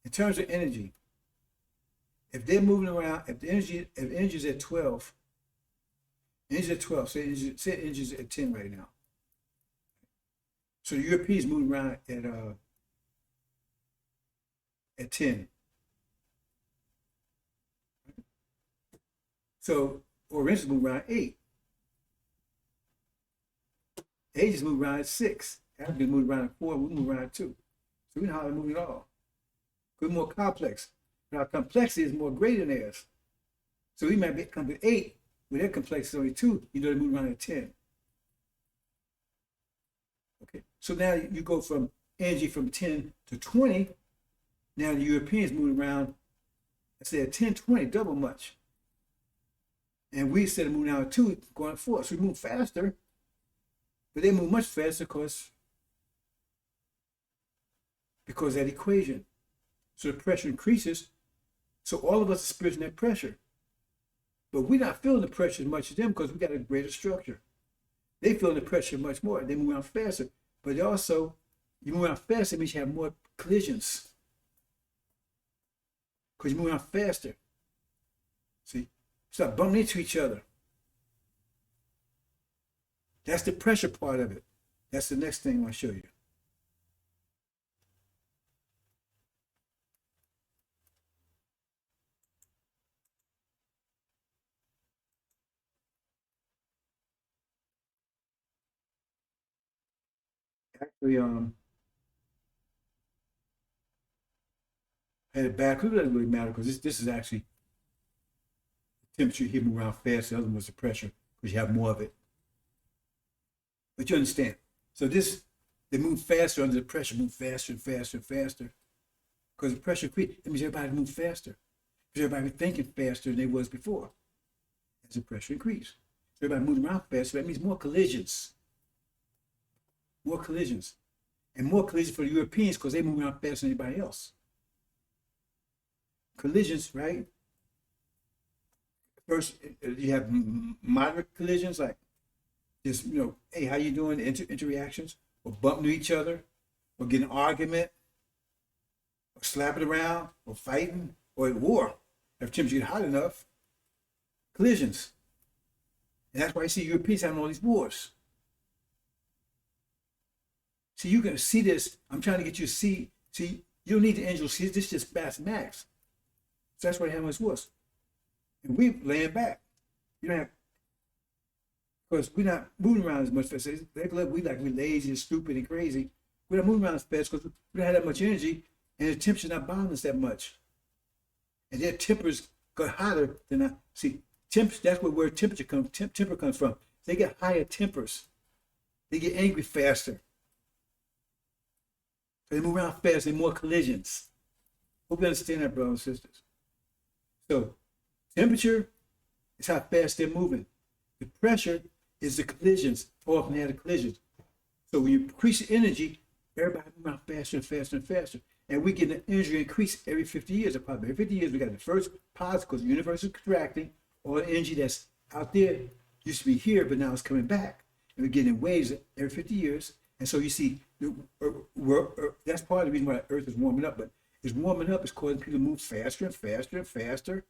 In terms of energy, if they're moving around, if energy is at 12, energy at 12, say energy is at 10 right now. So the Europeans moving around at 10. So Orientals move around 8. Asians move around at 6. Africans move around at 4. We move around at 2. So we know how to move it all. We're more complex. But our complexity is more greater than theirs. So we might come to 8, with their complexity is only 2. You know, they move around at 10. Okay. So now you go from energy from 10 to 20. Now the Europeans move around, I said 10, 20, double much. And we instead of moving out 2, going at 4. So we move faster, but they move much faster because that equation. So the pressure increases. So all of us are experiencing that pressure. But we're not feeling the pressure as much as them because we got a greater structure. They feel the pressure much more. They move around faster. But also, you move around faster means you have more collisions. Because you move around faster. See? Start bumping into each other. That's the pressure part of it. That's the next thing I'll show you. Actually, had it back. It doesn't really matter because this is actually the temperature here moving around fast. The other one was the pressure because you have more of it. But you understand. So they move faster under the pressure, move faster and faster and faster. Because the pressure increases. That means everybody moves faster. Because everybody thinking faster than they was before. As the pressure increases. So everybody moving around faster. That means more collisions. More collisions. And more collisions for the Europeans because they move around faster than anybody else. Collisions, right? First, you have moderate collisions, like just, hey, how you doing? Interactions, or bumping into each other, or getting an argument, or slapping around, or fighting, or at war. If temperature get hot enough, collisions. And that's why you see Europeans having all these wars. See, you can see this. I'm trying to get you to see. See, you don't need the angel. See, this is just fast max. So that's why they have these wars. And we laying back. You don't have, because we're not moving around as much fast. We're lazy and stupid and crazy. We're not moving around as fast because we don't have that much energy, and the temperature's not bothering us that much. And their tempers got hotter than I see. That's where temperature temper comes from. They get higher tempers. They get angry faster. So they move around fast. They more collisions. Hope you understand that, brothers and sisters. So temperature is how fast they're moving. The pressure is the collisions. Often they have the collisions. So when you increase the energy, everybody moves around faster and faster and faster. And we get an energy increase every 50 years. Every 50 years, we got the first positive because the universe is contracting. All the energy that's out there used to be here, but now it's coming back. And we're getting waves every 50 years. And so you see, that's part of the reason why the Earth is warming up. But it's warming up is causing people to move faster and faster and faster,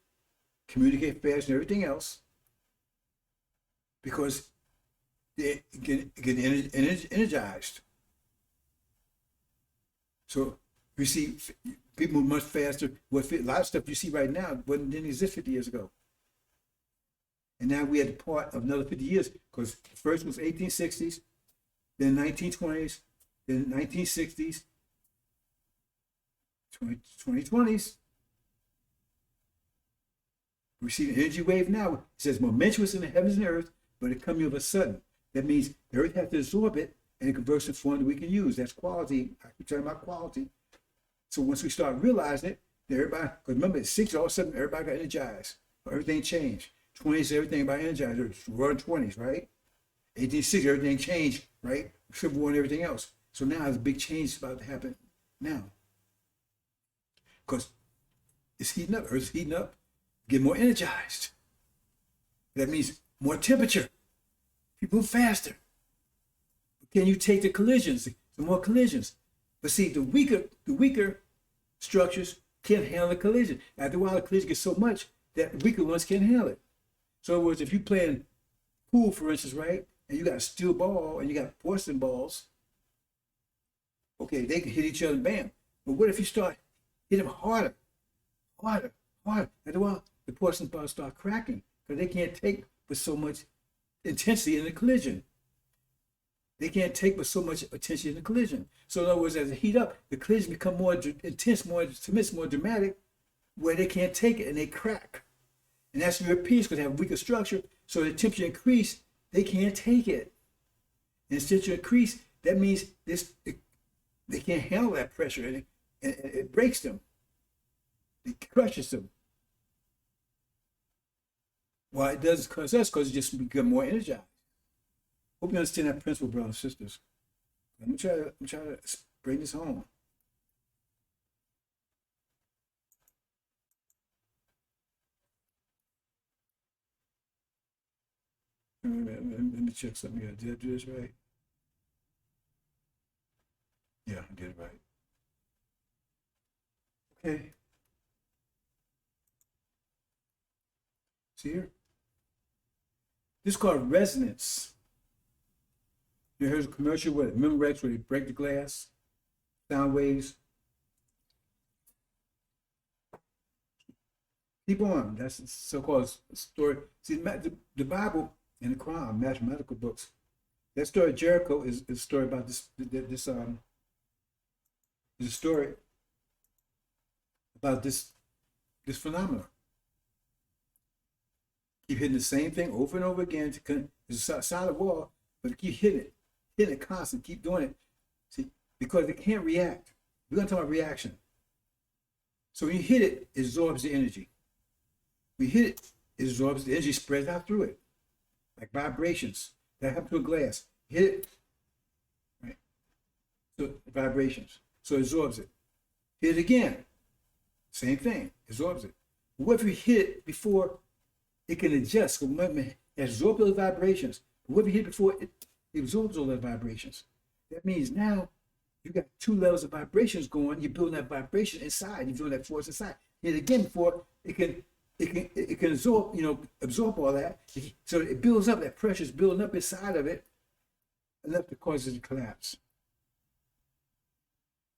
communicate faster and everything else, because they get energized. So we see people move much faster. A lot of stuff you see right now didn't exist 50 years ago. And now we had the part of another 50 years, because first was 1860s, then 1920s, then 1960s, 2020s. We see the energy wave now. It says momentous in the heavens and earth, but it comes of a sudden. That means the earth has to absorb it and it converts to form that we can use. That's quality. I keep talking about quality. So once we start realizing it, everybody, because remember, at 6, all of a sudden everybody got energized. everything changed. 20s, everything about Energizer, roaring 20s, right? 1860, everything changed, right? Civil War and everything else. So now there's a big change about to happen now. Because it's heating up, Earth's heating up, get more energized. That means more temperature. People move faster. Can you take the collisions, the more collisions? But see, the weaker structures can't handle the collision. After a while, the collision gets so much that weaker ones can't handle it. So in other words, if you're playing pool, for instance, right, and you got a steel ball and you got porcelain balls, okay, they can hit each other, bam. But what if you start hitting them harder? After a while, the porcelain balls start cracking because they can't take with so much intensity in the collision. They can't take with so much attention in the collision. So in other words, as it heat up, the collision become more intense, more dramatic, where they can't take it and they crack. And that's Europeans because they have weaker structure. So the temperature increase, they can't take it. And the temperature increase, that means they can't handle that pressure and it breaks them. It crushes them. Well, it doesn't cause us because it just become more energized. Hope you understand that principle, brothers and sisters. I'm trying to bring this home. Let me check something here. Did I do this right? Yeah, I did it right. Okay. See here? This is called resonance. You heard a commercial with Memorex where they break the glass, sound waves. Keep on. That's the so-called story. See, the Bible and the Quran, mathematical books. That story of Jericho is a story about this is a story about this phenomenon. Keep hitting the same thing over and over again. It's a solid wall, but keep hitting it constant, keep doing it. See, because it can't react. We're going to talk about reaction. So when you hit it, it absorbs the energy. When you hit it, it absorbs the energy, spreads out through it, like vibrations. That happens to a glass. Hit it, right? So vibrations. So it absorbs it. Hit it again. Same thing. Absorbs it. What if you hit it before it can adjust? It absorbs those vibrations. What if you hit it before it absorbs all those vibrations? That means now you got two levels of vibrations going. You're building that vibration inside. You're building that force inside. Hit it again before it can absorb all that. So it builds up. That pressure is building up inside of it, enough to cause it to collapse.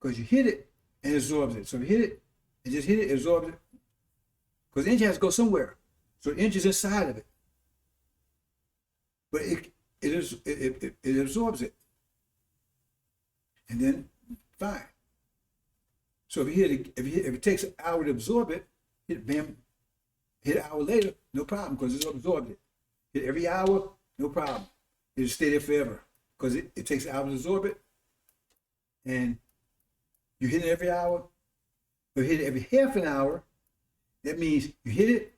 Because you hit it and it absorbs it. So you hit it and just hit it, absorbs it. Because the energy has to go somewhere. So the energy is inside of it. But it absorbs it. And then fine. So if it takes an hour to absorb it, hit an hour later, no problem, because it's absorbed it. Hit every hour, no problem. It'll stay there forever. Because it takes an hour to absorb it. And you hit it every hour, or hit it every half an hour. That means you hit it,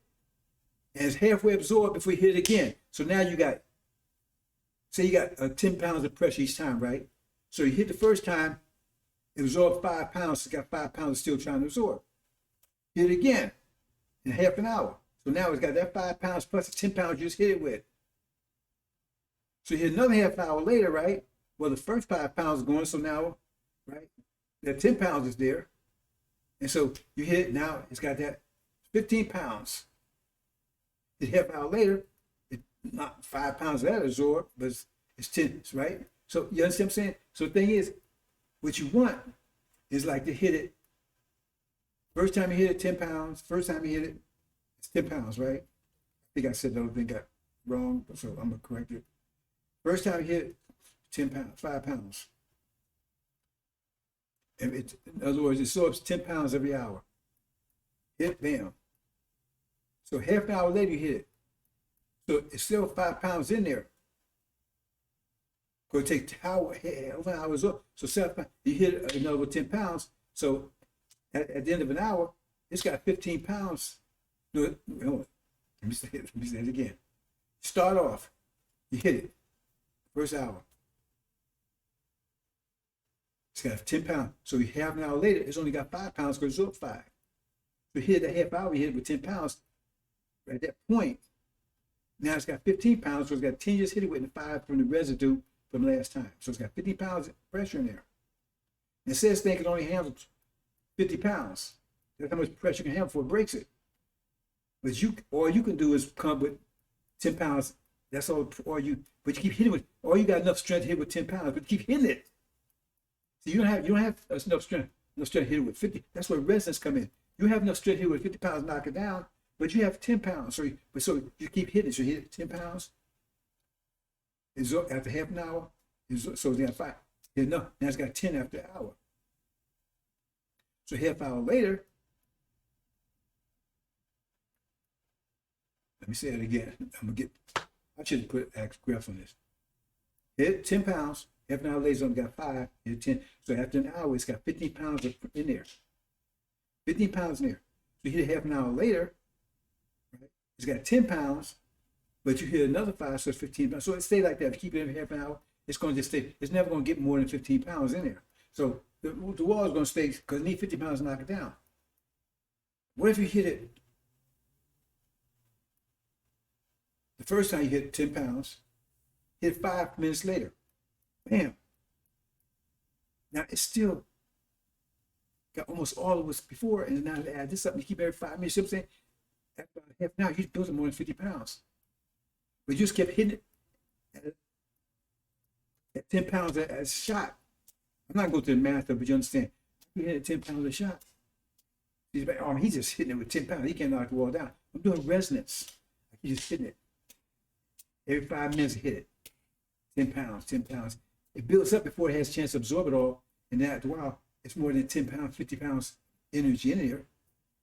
and it's halfway absorbed before you hit it again. So now you got, say you got 10 pounds of pressure each time, right? So you hit the first time, it absorbed 5 pounds, so you got 5 pounds still trying to absorb. Hit it again in half an hour. So now it's got that 5 pounds plus the 10 pounds you just hit it with. So you hit another half hour later, right? Well, the first 5 pounds is going, so now, right, that 10 pounds is there. And so you hit it, now it's got that 15 pounds. A half hour later, not 5 pounds of that absorbed, but it's 10, right? So you understand what I'm saying? So the thing is, what you want is like to hit it. First time you hit it, 10 pounds. First time you hit it, it's 10 pounds, right? I think I said the other thing got wrong, so I'm going to correct it. First time you hit it, 10 pounds, 5 pounds. In other words, it absorbs 10 pounds every hour. Hit, bam. So half an hour later, you hit it. So it's still 5 pounds in there. Going to take half an hour up. So 7 pounds, you hit another 10 pounds. So at the end of an hour, it's got 15 pounds. No, Let me say it again. Start off, you hit it, first hour. It's got 10 pounds. So half an hour later, it's only got 5 pounds because it's up 5. So you hit that half hour, you hit it with 10 pounds. At that point, now it's got 15 pounds, so it's got 10 just hit it with the 5 from the residue from last time. So it's got 50 pounds of pressure in there. And it says this thing can only handle 50 pounds. That's how much pressure it can handle before it breaks it. But all you can do is come with 10 pounds. That's all. But you keep hitting with. All you got enough strength to hit with 10 pounds, but you keep hitting it. So you don't have enough strength to hit it with 50. That's where resistance come in. You have enough strength to hit it with 50 pounds, knock it down, but you have 10 pounds. So you keep hitting it. So you hit it 10 pounds. It's up after half an hour. So it's got 5. Now it's got 10 after an hour. So half hour later. Let me say it again. I should put a graph on this. Hit 10 pounds. Half an hour later, it's only got 5. Hit 10. So after an hour, it's got 15 pounds in there. 15 pounds in there. So you hit it half an hour later, right? It's got 10 pounds, but you hit another 5, so it's 15 pounds. So it stay like that. If you keep it every half an hour, it's going to just stay. It's never going to get more than 15 pounds in there. So the wall is going to stay because it needs 50 pounds to knock it down. What if you hit it? The first time you hit 10 pounds, hit 5 minutes later. Bam. Now it's still got almost all of what's before, and now to add this up, you keep every 5 minutes. You know what I'm saying? After about half an hour, you built more than 50 pounds. But you just kept hitting it at 10 pounds a shot. I'm not going to the math of it, but you understand. You hit it 10 pounds a shot. He's just hitting it with 10 pounds. He can't knock the wall down. I'm doing resonance. He's just hitting it. Every 5 minutes, hit it. 10 pounds, 10 pounds. It builds up before it has a chance to absorb it all. And then after a while, it's more than 10 pounds, 50 pounds energy in there.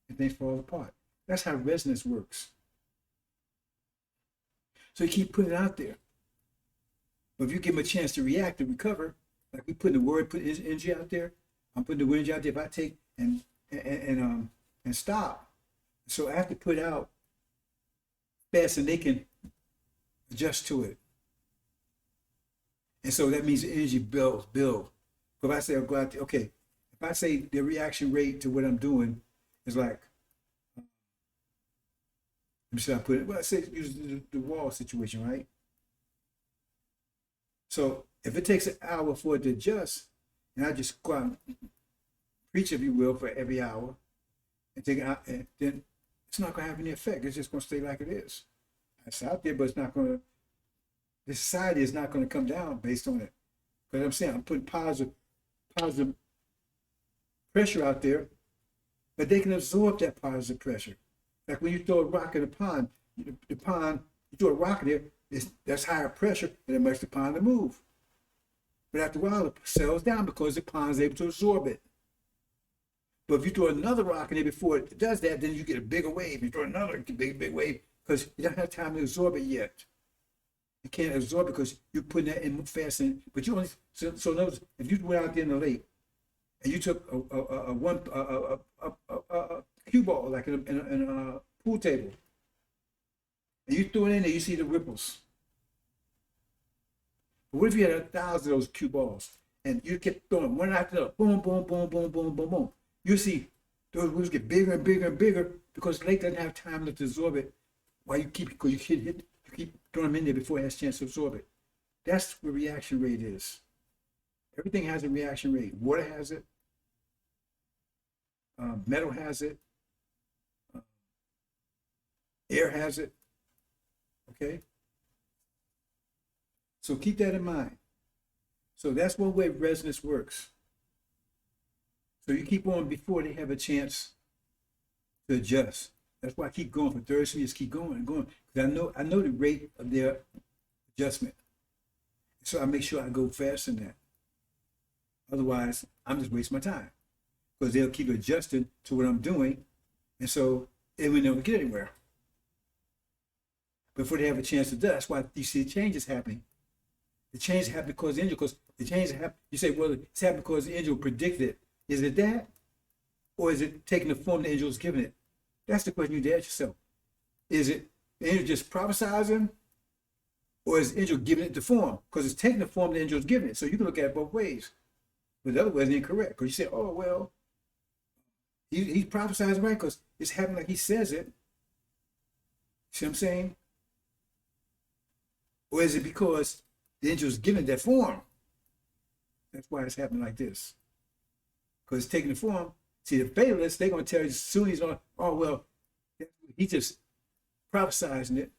And things fall apart. That's how resonance works. So you keep putting it out there. But if you give them a chance to react and recover, like we put the word, put energy out there, I'm putting the word energy out there. If I take and stop, so I have to put out fast, and they can adjust to it. And so that means the energy build. If I say, I'll go out there, okay, if I say the reaction rate to what I'm doing is like, let me see how I put it. Well, I say use the wall situation, right? So if it takes an hour for it to adjust, and I just go out and preach, if you will, for every hour, and take it out, and then it's not going to have any effect. It's just going to stay like it is. It's out there, but it's not going to, the society is not going to come down based on it. Because I'm saying I'm putting positive pressure out there, but they can absorb that positive pressure. Like when you throw a rock in a pond, you throw a rock in there, that's higher pressure, and it makes the pond to move. But after a while, it settles down because the pond is able to absorb it. But if you throw another rock in there before it does that, then you get a bigger wave. You throw another big wave because you don't have time to absorb it yet. You can't absorb it because you're putting that in fast. But you only so notice if you went out there in the lake and you took a cue ball like in a pool table, and you threw it in there, you see the ripples. But what if you had 1,000 of those cue balls and you kept throwing one after the other, boom, boom, boom, boom, boom, boom, boom? You see those ripples get bigger and bigger and bigger because the lake doesn't have time to absorb it. Why you keep throwing them in there before it has a chance to absorb it. That's what reaction rate is. Everything has a reaction rate. Water has it. Metal has it. Air has it. Okay? So keep that in mind. So that's one way resonance works. So you keep on before they have a chance to adjust. That's why I keep going for 30 years, keep going and going. Because I know the rate of their adjustment. So I make sure I go faster than that. Otherwise, I'm just wasting my time. Because they'll keep adjusting to what I'm doing. And so they will never get anywhere. Before they have a chance to do that, that's why you see the changes happening. The change happened because the angel, because the change happened, you say, well, it's happened because the angel predicted it. Is it that? Or is it taking the form the angel is giving it? That's the question you need to ask yourself. Is it The angel just prophesizing, or is the angel giving it the form? Because it's taking the form the angel is giving it. So you can look at it both ways. But the other way is incorrect. Because you say, oh, well, he's prophesizing right because it's happening like he says it. See what I'm saying? Or is it because the angel is giving that form? That's why it's happening like this. Because it's taking the form. See, the fatalists, they're going to tell you as soon as he's on, oh, well, he's just prophesizing it.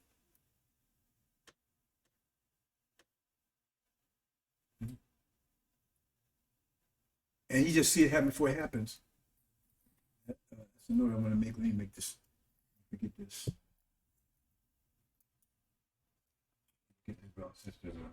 And you just see it happen before it happens. That's a note I'm going to make. Let me make this. Get this. Get this brothers and sisters on.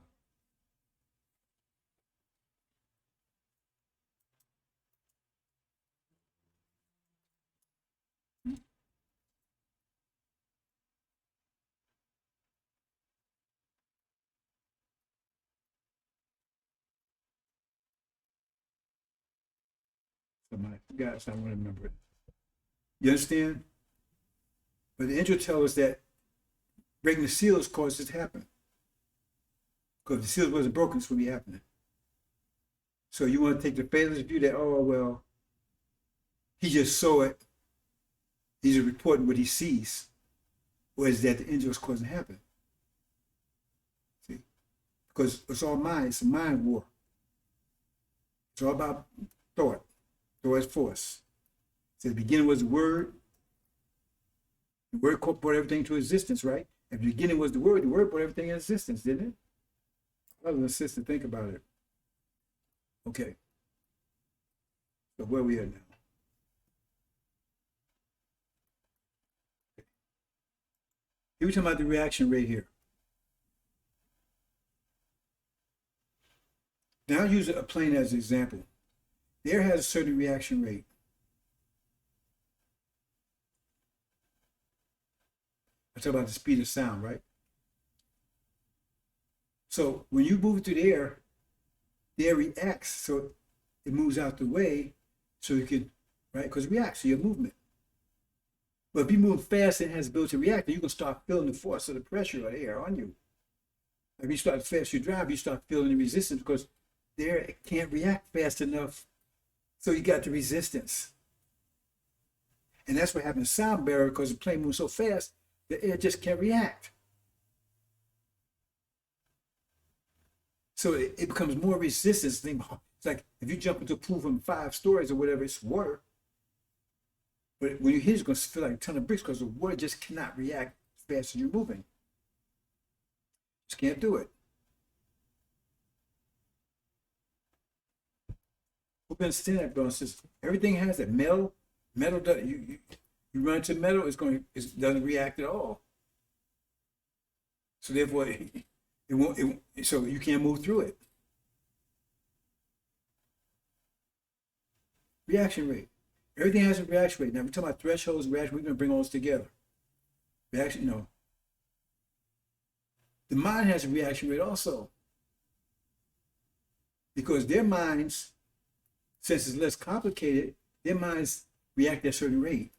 Somebody forgot, so I want to remember it. You understand? But the angel tells us that breaking the seals caused this to happen. Because if the seals wasn't broken, this would be happening. So you want to take the fatalist view that, oh, well, he just saw it. He's just reporting what he sees. Or is that the angel is causing it to happen? See? Because it's all mind. It's a mind war. It's all about thought. Thought is force. So the beginning was the word. The word brought everything to existence, right? At the beginning was the word brought everything in existence, didn't it? I was insist to think about it. Okay. So where are we at now? Here we're talking about the reaction rate here. Now I'll use a plane as an example. The air has a certain reaction rate. I talk about the speed of sound, right? So when you move through the air reacts, so it moves out the way, so you can, right? Because it reacts to your movement. But if you move fast and it has the ability to react, then you can start feeling the force of the pressure of the air on you. If you start fast you drive, you start feeling the resistance because the air can't react fast enough. So you got the resistance. And that's what happens in sound barrier because the plane moves so fast, the air just can't react. So it becomes more resistance. It's like if you jump into a pool from 5 stories or whatever, it's water. But when you hit, it's going to feel like a ton of bricks because the water just cannot react as fast as you're moving. Just can't do it. Who can understand that, bro? Says everything has that. Metal does. You run into metal, it doesn't react at all. So therefore, it won't. So you can't move through it. Reaction rate. Everything has a reaction rate. Now we're talking about thresholds, reaction. We're going to bring all this together. Reaction, the mind has a reaction rate also, because their minds, since it's less complicated, their minds react at a certain rate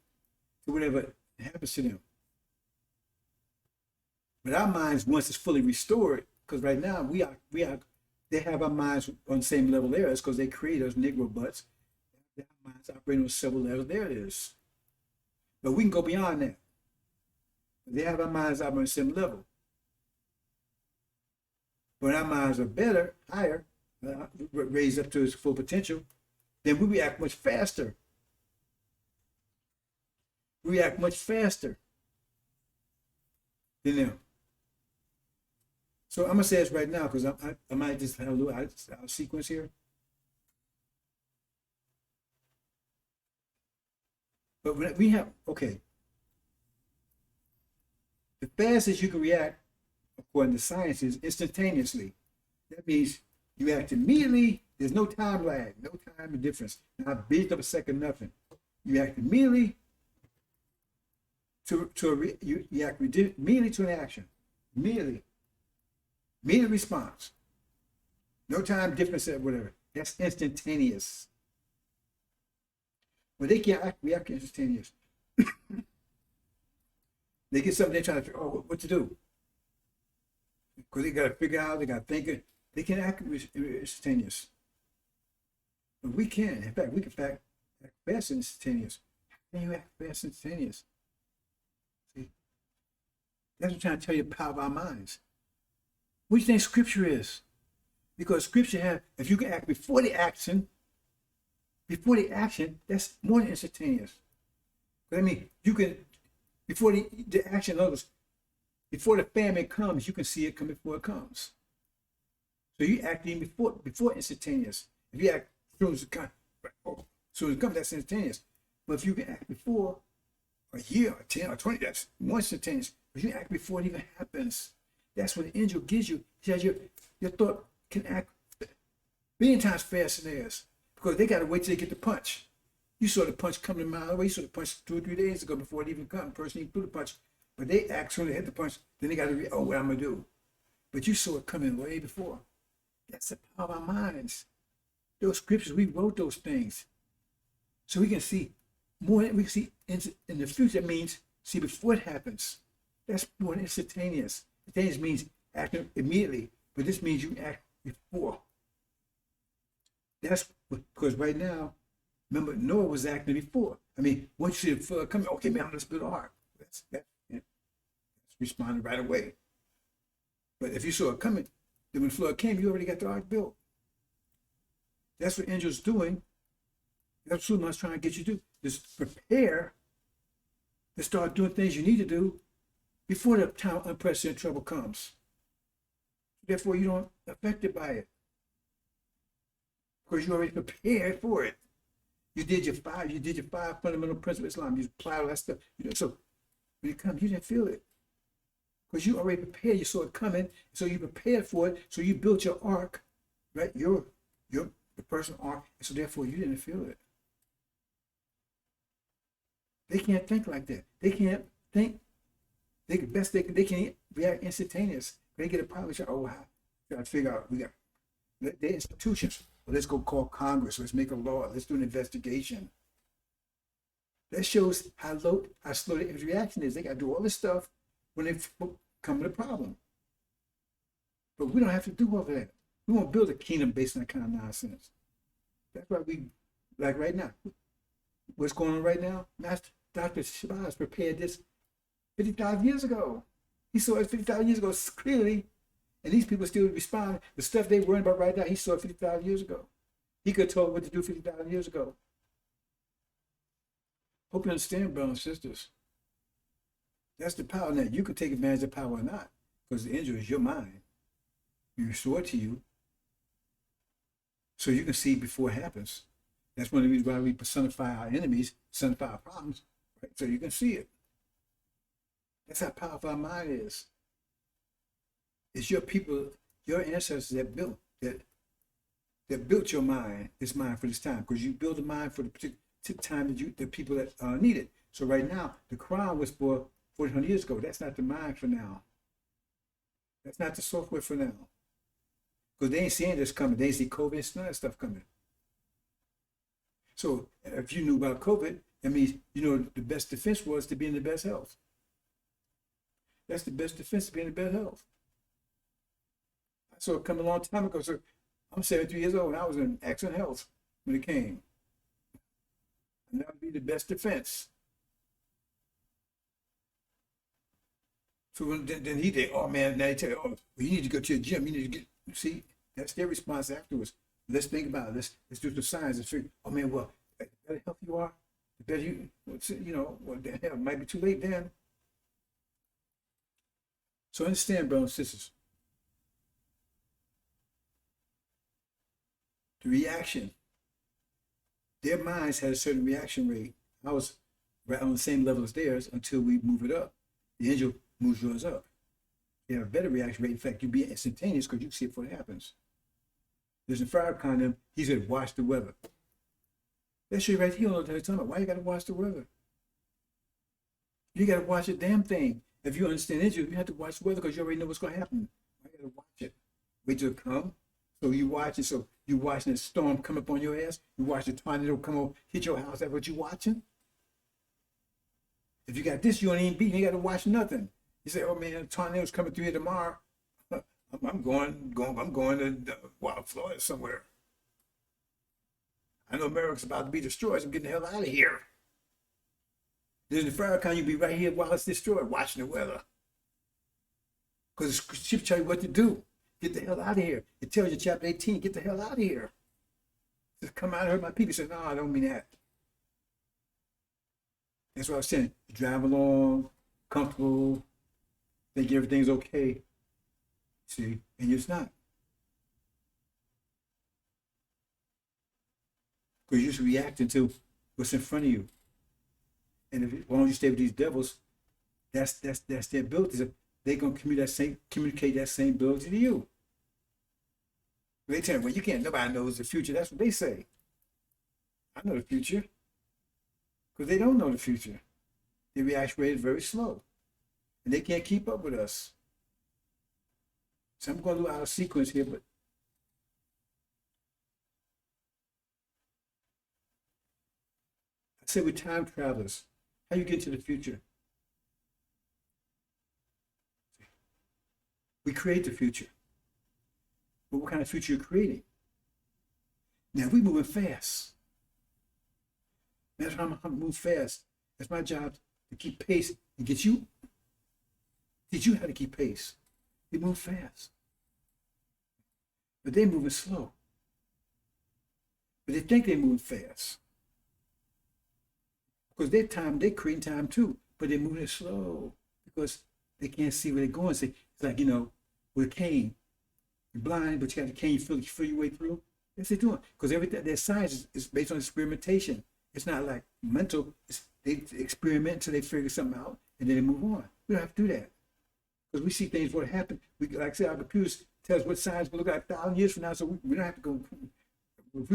to whatever happens to them. But our minds, once it's fully restored, because right now they have our minds on the same level there because they create us Negro butts. Their minds operating on several levels. There it is. But we can go beyond that. They have our minds operating on the same level. When our minds are better, higher, raised up to its full potential, then we react much faster. We react much faster than them. So I'm going to say this right now because I might just have a little out of sequence here. But when we have, okay, the fastest you can react, according to science, is instantaneously. That means you act immediately. There's no time lag, no time difference. Not based up a second, nothing. You act immediately you act immediately to an action. Immediate response. No time difference, whatever. That's instantaneous. But they can't react instantaneous. They get something, they're trying to figure out what to do. Because they got to figure out, they got to think it. They can act instantaneous. But we can. In fact, we can act fast and instantaneous. How can you act fast and instantaneous? See? That's what I'm trying to tell you, the power of our minds. What do you think scripture is? Because scripture has, if you can act before the action, that's more than instantaneous. But I mean, you can, before the action, in other words, before the famine comes, you can see it come before it comes. So you act even before instantaneous. If you act as soon as it comes, that's instantaneous. But if you can act before a year or 10 or 20, that's more instantaneous. But you act before it even happens. That's what the angel gives you. He says your thought can act many times faster than theirs. Because they got to wait till they get the punch. You saw the punch coming a mile away. You saw the punch 2 or 3 days ago before it even come. The person even threw the punch. But they act soon as they hit the punch. Then they got to what I'm going to do. But you saw it coming way before. That's the power of our minds. Those scriptures, we wrote those things. So we can see more, we can see in the future. That means see before it happens. That's more than instantaneous. Instantaneous means acting immediately. But this means you act before. That's because right now, remember, Noah was acting before. I mean, once you see the flood coming, okay, man, let's build an ark. That's responding right away. But if you saw it coming, then when the flood came, you already got the ark built. That's what angels doing. That's what I was trying to get you to do. Just prepare to start doing things you need to do before the time of unprecedented trouble comes. Therefore, you don't affected by it. Because you already prepared for it. You did your five fundamental principles of Islam. You applied all that stuff. So when it comes, you didn't feel it. Because you already prepared, you saw it coming, so you prepared for it, so you built your ark, right? Your the personal ark, and so therefore you didn't feel it. They can't think like that. They can't think. They can't react instantaneous. They get a problem. Oh, wow. Got to figure out. We got the institutions. Well, let's go call Congress. Let's make a law. Let's do an investigation. That shows how slow the reaction is. They got to do all this stuff when they come with a problem. But we don't have to do all that. We won't build a kingdom based on that kind of nonsense. That's why we, like right now, what's going on right now? Master Dr. Shabazz prepared this 55 years ago. He saw it 55 years ago clearly, and these people still respond. The stuff they worrying about right now, he saw it 55 years ago. He could have told what to do 55 years ago. Hope you understand, brothers and sisters. That's the power. Now, you can take advantage of power or not, because the angel is your mind. You restore it to you, so you can see before it happens. That's one of the reasons why we personify our enemies, personify our problems, right? So you can see it. That's how powerful our mind is. It's your people, your ancestors that built your mind, this mind for this time, because you build a mind for the particular time that the people that need it. So right now, the crown was for 400 years ago. That's not the mind for now. That's not the software for now. Because they ain't seeing this coming. They ain't see COVID and none of that stuff coming. So if you knew about COVID, that means you know the best defense was to be in the best health. That's the best defense, to be in the best health. I saw it come a long time ago. So I'm 73 years old and I was in excellent health when it came. And that would be the best defense. So then he did, oh man, now he tell you, oh, well, you need to go to your gym. You need to get, see, that's their response afterwards. Let's think about it. Let's do some science and figure, oh man, well, the better health you are, the better well, hell, it might be too late then. So understand, brothers and sisters, the reaction, their minds had a certain reaction rate. I was right on the same level as theirs until we move it up. The angel moves yours up. You have a better reaction rate. In fact, you'll be instantaneous because you see it before it happens. There's a Farrakhan in him. He said, watch the weather. That show you right here. You don't know what he's talking about. Why you got to watch the weather? You got to watch the damn thing. If you understand angel, you have to watch the weather because you already know what's going to happen. Why you got to watch it? Wait till it come. So you watch it. So you watching the storm come up on your ass. You watch the tornado come over, hit your house. That's what you watching. If you got this, you don't even be. You ain't got to watch nothing. You say, "Oh man, tornado's coming through here tomorrow. I'm going to Wild Florida somewhere. I know America's about to be destroyed. So I'm getting the hell out of here." There's the Farrakhan, you'll be right here while it's destroyed, watching the weather. Because the ship tell you what to do. Get the hell out of here. It tells you, chapter 18, get the hell out of here. Just come out and hurt my people. Say, no, I don't mean that. That's what I was saying. You drive along, comfortable, think everything's okay. See, and it's not. Because you're just reacting to what's in front of you. And if as long as you stay with these devils, that's their abilities. They're gonna communicate that same ability to you. They tell you, well, you can't. Nobody knows the future. That's what they say. I know the future because they don't know the future. Their reaction rate is very slow, and they can't keep up with us. So I'm going to do out of sequence here, but I said we're time travelers. How you get to the future? We create the future. But what kind of future you're creating? Now we moving fast. That's why I'm moving fast. That's my job to keep pace and teach you how to keep pace. They move fast. But they're moving slow. But they think they're moving fast. Because they're creating time too, but they're moving slow because they can't see where they're going. So it's like, with a cane. You're blind, but you got the cane, you feel your way through. That's what they're doing. Because everything, their science is based on experimentation. It's not like mental. They experiment until they figure something out, and then they move on. We don't have to do that. Because we see things what happen. We, like I said, our computers tell us what science will look like 1,000 years from now, so we don't have to go. If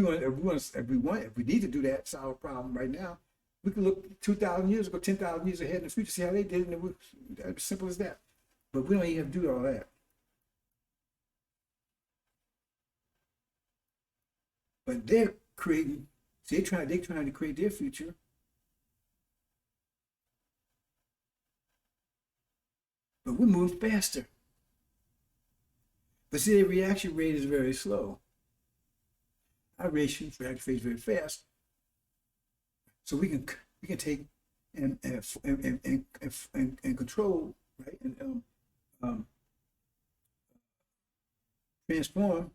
we need to do that, solve a problem right now, we can look 2,000 years ago, 10,000 years ahead in the future, see how they did it, and as simple as that. But we don't even have to do all that. But they're creating, see, they're trying to create their future. But we're moving faster. But see, their reaction rate is very slow. Our reaction rate is very fast. So we can take and control, right, and transform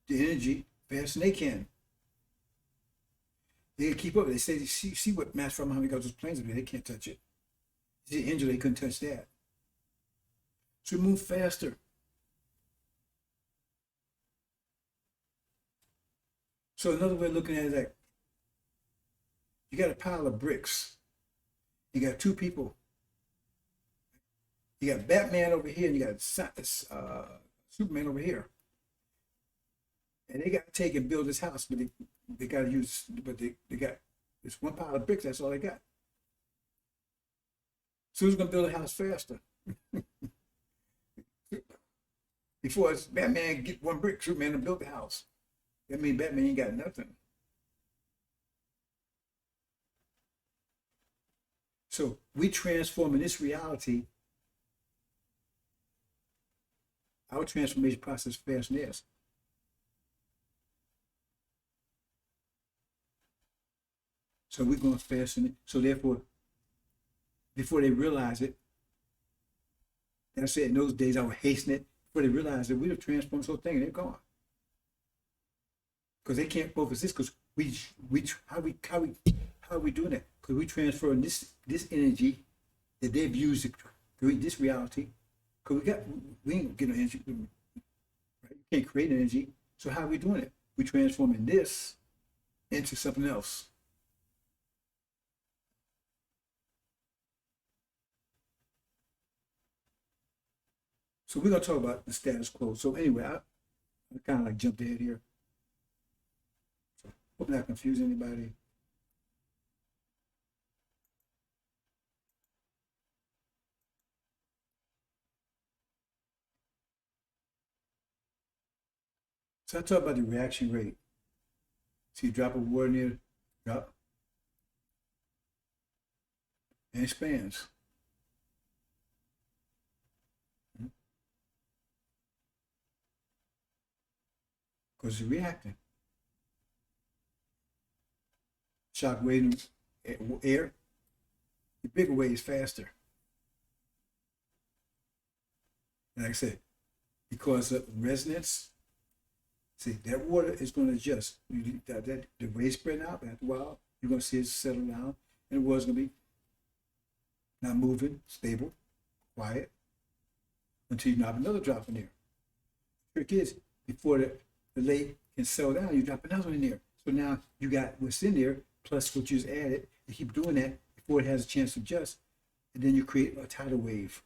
the energy faster than they can. They can keep up. They say, see what Master from how many got those planes up there. They can't touch it. See, the AL-INJIL, they couldn't touch that. So we move faster. So another way of looking at it is like, you got a pile of bricks. You got two people. You got Batman over here, and you got Superman over here. And they got to take and build this house, but they got to use, but they got this one pile of bricks. That's all they got. So who's gonna build a house faster? Before it's Batman get one brick, Superman to build the house. That means Batman ain't got nothing. So we transform in this reality. Our transformation process faster than theirs. So we're going faster than it. So therefore, before they realize it, and I said in those days I would hasten it. Before they realize that we'd have transformed this whole thing and they're gone. Because they can't focus this because how are we doing that? Because we transfer this energy that they've used to create this reality. Because we ain't getting no energy. Right? You can't create energy. So how are we doing it? We transforming this into something else. So we're gonna talk about the status quo. So anyway, I kind of like jumped ahead here. So hope not confuse anybody. So I talk about the reaction rate. See, drop a word near, drop. and expands. Because it's reacting. Shock wave air, the bigger wave is faster. Like I said, because of resonance, see, that water is going to adjust. The wave spreading out after a while, you're going to see it settle down, and the water's going to be not moving, stable, quiet, until you drop another drop in there. The trick is, before the lake can settle down, you drop another one in there. So now you got what's in there, plus what you just added. You keep doing that before it has a chance to adjust, and then you create a tidal wave.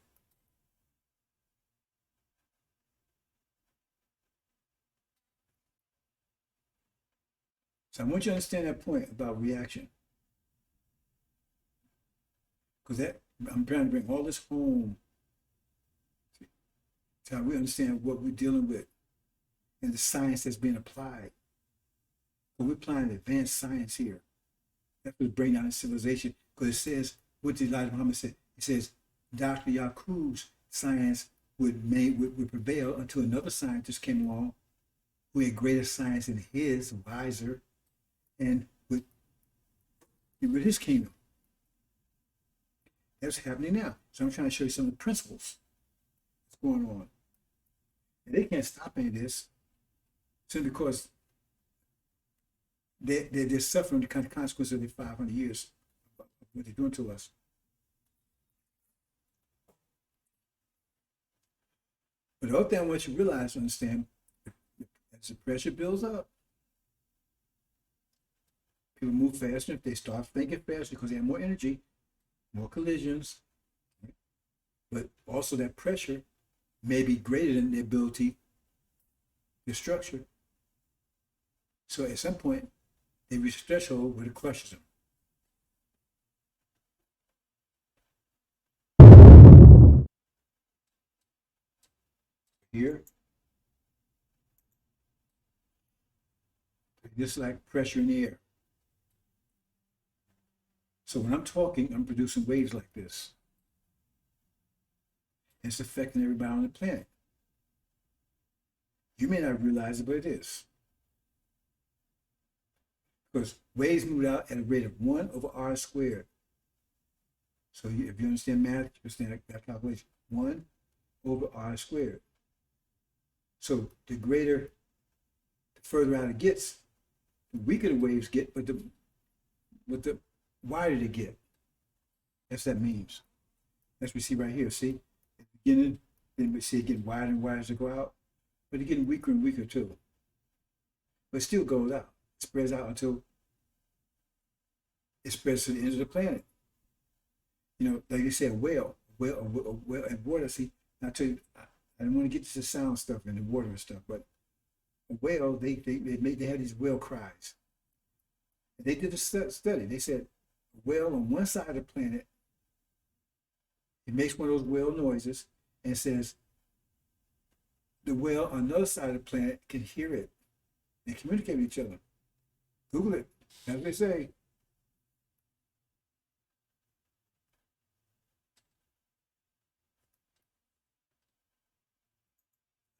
So I want you to understand that point about reaction. Because that I'm trying to bring all this home to how we understand what we're dealing with and the science that's being applied. But we're applying advanced science here. That's what's bringing down the civilization. Because it says, what did Elijah Muhammad say? It says, Dr. Yaqub's science would prevail until another scientist came along who had greater science than his, wiser, and with his kingdom. That's happening now. So I'm trying to show you some of the principles that's going on. And they can't stop any of this simply because they're suffering the kind of consequences of the 500 years of what they're doing to us. But the other thing I want you to realize, understand, as the pressure builds up, people move faster. If they start thinking faster because they have more energy, more collisions, right? But also that pressure may be greater than their ability, their structure. So at some point, they reach a threshold where it crushes them. Here, just like pressure in the air. So when I'm talking, I'm producing waves like this. It's affecting everybody on the planet. You may not realize it, but it is. Because waves move out at a rate of 1 over r squared. So if you understand math, you understand that calculation. 1 over r squared. So the further out it gets, the weaker the waves get, but the wider they get. That's what that means. That's what we see right here. See, at the beginning, then we see it getting wider and wider as they go out, but it's getting weaker and weaker too. But it still goes out. It spreads out until it spreads to the ends of the planet. You know, like you said, a whale and water. See, I tell you, I don't want to get to the sound stuff and the water and stuff, but a whale, they have these whale cries. And they did a study. They said a whale on one side of the planet, it makes one of those whale noises, and says the whale on the other side of the planet can hear it and communicate with each other. Google it. That's what they say.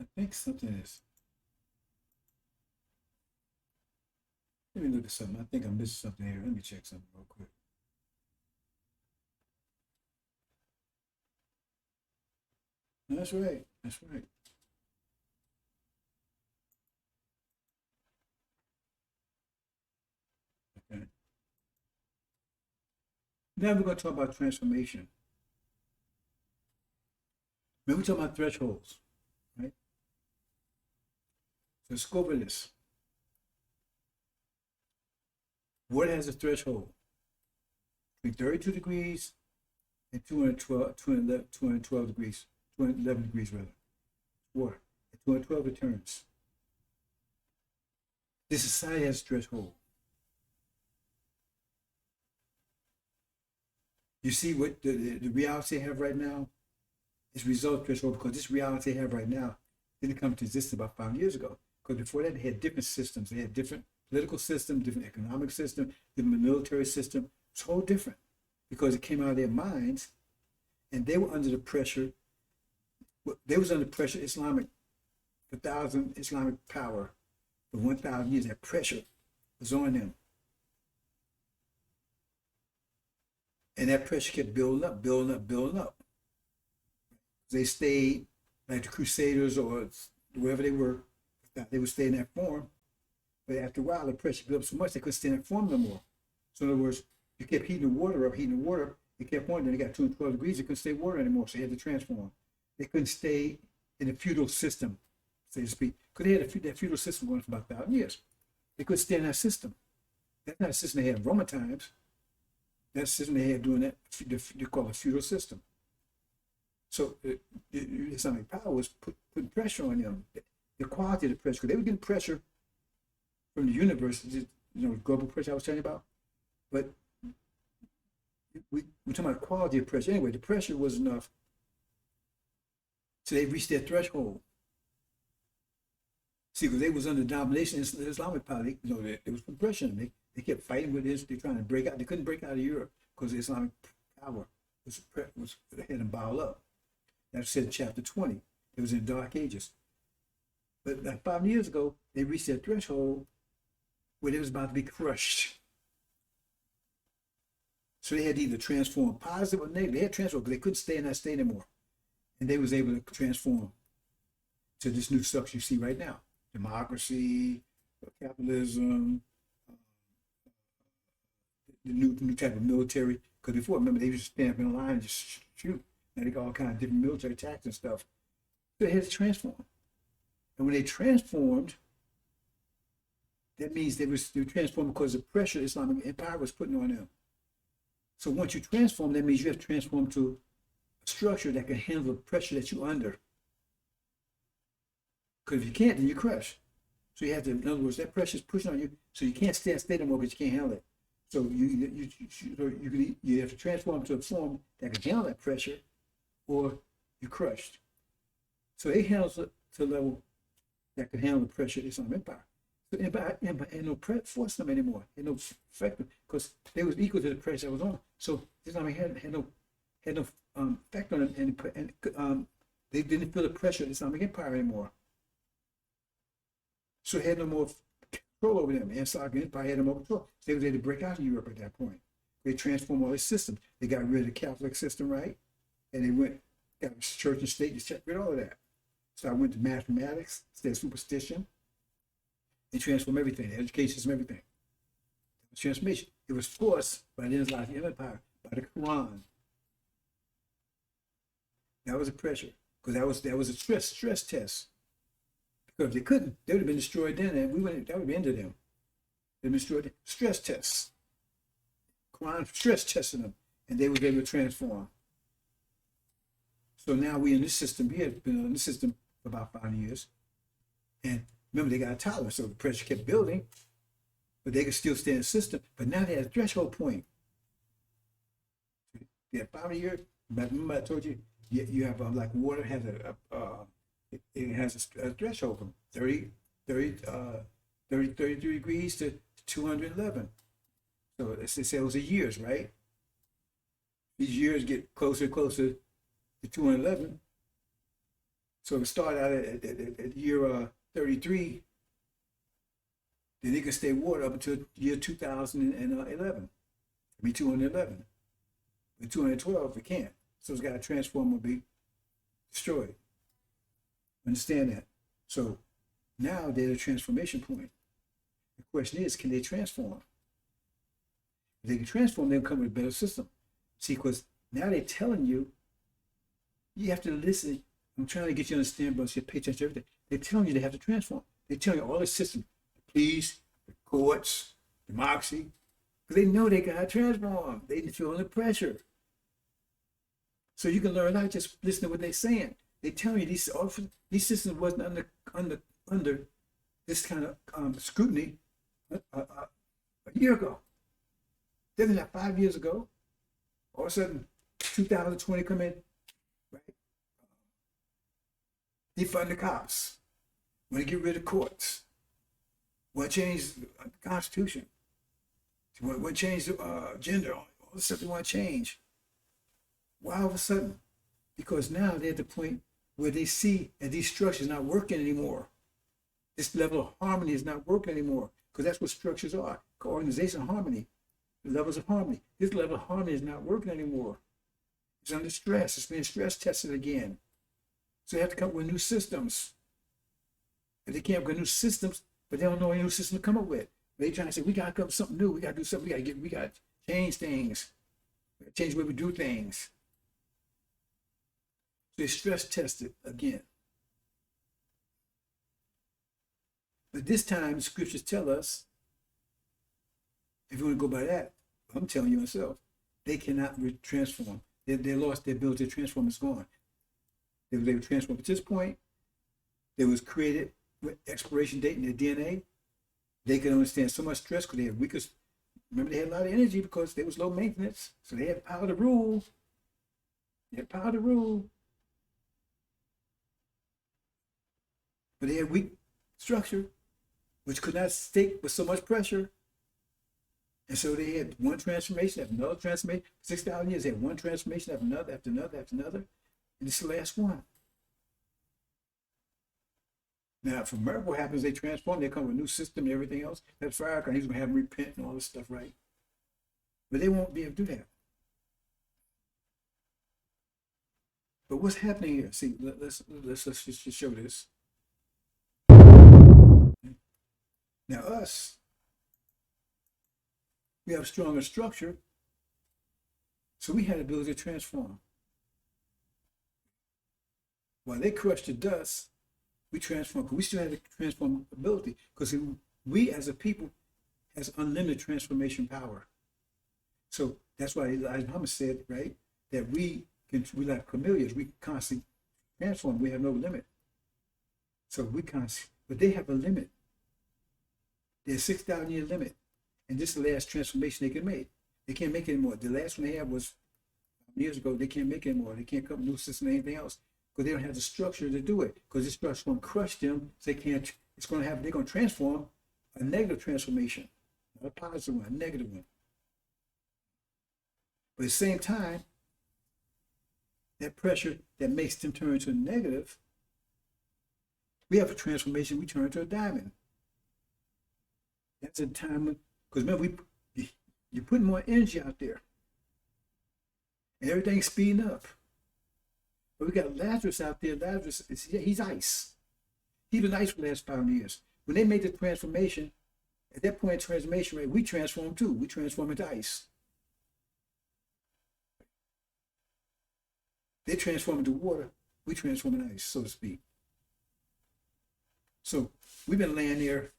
I think something is. Let me look at something. I think I'm missing something here. Let me check something real quick. That's right. That's right. Okay. Now we're going to talk about transformation. Remember, we're talking about thresholds, right? So let's go over this. Water has a threshold between 32 degrees and 212 degrees, 211 degrees rather. Water. At 212 it turns. This society has a threshold. You see what the reality they have right now is result threshold, because this reality they have right now didn't come to existence about 5 years ago. Because before that, they had different systems. They had different political system, different economic system, different military system. It's all different. because it came out of their minds, and they were under the pressure. They was under pressure. The thousand Islamic power for 1,000 years. That pressure was on them, and that pressure kept building up, building up, building up. They stayed like the Crusaders or wherever they were. They would stay in that form, but after a while, the pressure built up so much they couldn't stay in that form no more. So in other words, you kept heating the water up, heating the water up. It kept on. Then they got 212 degrees. They couldn't stay water anymore, so they had to transform. They couldn't stay in the feudal system, so to speak, because they had that feudal system going for about 1,000 years. They couldn't stay in that system. That's not a system they had in Roman times. That's a system they had doing that. They call it a feudal system. So the Islamic power was putting pressure on them. The quality of the pressure, because they were getting pressure from the universe, global pressure I was telling you about. But we're talking about the quality of pressure. Anyway, the pressure was enough. So they reached their threshold. See, because they was under domination of the Islamic power. There was compression. They kept fighting with this. They're trying to break out. They couldn't break out of Europe because the Islamic power was had them bottled up. That's said in chapter 20. It was in the Dark Ages. But like 5 years ago, they reached their threshold where they was about to be crushed. So they had to either transform positive or negative. They had transformed because they couldn't stay in that state anymore. And they was able to transform to this new stuff you see right now. Democracy, capitalism, the new type of military. Because before, remember, they used to stand up in a line and just shoot. Now they got all kinds of different military attacks and stuff. So they had to transform. And when they transformed, that means they were transformed because of the pressure the Islamic Empire was putting on them. So once you transform, that means you have to transform to a structure that can handle the pressure that you're under. Because if you can't, then you crush. So you have to, in other words, that pressure is pushing on you, so you can't stay anymore because you can't handle it. So you have to transform to a form that can handle that pressure, or you're crushed. So they handle to a level that can handle the pressure of the Islamic Empire. So Empire had no force them anymore, had no effect, because they was equal to the pressure that was on. So Islamic had no effect on them, and they didn't feel the pressure of the Islamic Empire anymore. So it had no more control over them. The Islamic Empire had no more control. So they were able to break out of Europe at that point. They transformed all their system. They got rid of the Catholic system, right? And they got church and state, just checked rid of all of that. So I went to mathematics, instead of superstition. They transformed everything, the education system, everything. It was transformation. It was forced by the Islamic Empire, by the Quran. That was a pressure, because that was a stress test. Because if they couldn't, they would have been destroyed then, and that would have been ended them. They'd been destroyed. Stress tests. Quran stress testing them, and they were able to transform. So now we in this system. We have been in this system for about 5 years, and remember, they got a tolerance, so the pressure kept building, but they could still stay in the system. But now they had a threshold point. They had 5 years. But remember, I told you, you have like water has it has a threshold from 33 degrees to 211. So they say it was a years, right? These years get closer and closer to 211. So it started out at year 33, then it can stay water up until year 2011. 211. But 212, it can't. So it's got to transform or be destroyed. Understand that? So now they're at a transformation point. The question is, can they transform? If they can transform, they'll come with a better system. See, because now they're telling you, you have to listen. I'm trying to get you to understand, but you pay attention to everything. They're telling you they have to transform. They're telling you all the system, the police, the courts, democracy, because they know they got to transform. They feel under pressure. So you can learn not just listen to what they're saying. They tell you these systems wasn't under this kind of scrutiny a year ago. Didn't that 5 years ago? All of a sudden, 2020 come in, right? Defund the cops. Want to get rid of courts. Want to change the Constitution. Want to change the gender All of a sudden they want to change. Why all of a sudden? Because now they're at the point where they see that these structures not working anymore. This level of harmony is not working anymore, because that's what structures are. Organization harmony, levels of harmony. This level of harmony is not working anymore. It's under stress. It's being stress tested again. So they have to come up with new systems. And they came up with new systems, but they don't know any new system to come up with. They trying to say, we got to come up with something new. We got to do something. We got to change things. We got to change the way we do things. So they stress tested again. But this time, the scriptures tell us, if you want to go by that, I'm telling you myself, they cannot transform. They lost their ability to transform. It's gone. They were able to transform. At this point, they was created with expiration date in their DNA. They could understand so much stress because they had weaker. Remember, they had a lot of energy because they was low maintenance. So they had power to rule. They had power to rule. But they had weak structure, which could not stick with so much pressure. And so they had one transformation after another transformation. 6,000 years, they had one transformation after another, after another, after another. And this is the last one. Now, if a miracle happens, they transform, they come with a new system and everything else. That's fire, he's going to have them repent and all this stuff, right? But they won't be able to do that. But what's happening here? See, let's just show this. Now, us, we have a stronger structure, so we had the ability to transform. While they crushed the dust, we transform, because we still have the transform ability, because we as a people has unlimited transformation power. So that's why Elijah Muhammad said, right, that we like chameleons, we constantly transform, we have no limit. So we constantly, but they have a limit. There's a 6,000-year limit, and this is the last transformation they can make. They can't make it anymore. The last one they had was years ago. They can't make it anymore. They can't come up with new system or anything else because they don't have the structure to do it. Because this structure is going to crush them. So they can't. It's going to have. They're going to transform a negative transformation, not a positive one, a negative one. But at the same time, that pressure that makes them turn to a negative, we have a transformation. We turn to a diamond. That's a time, because remember, you're putting more energy out there. And everything's speeding up. But we got Lazarus out there. Lazarus, he's ice. He was ice for the last 500 years. When they made the transformation, at that point in transformation rate, we transform too. We transform into ice. They transform into water. We transform into ice, so to speak. So we've been laying there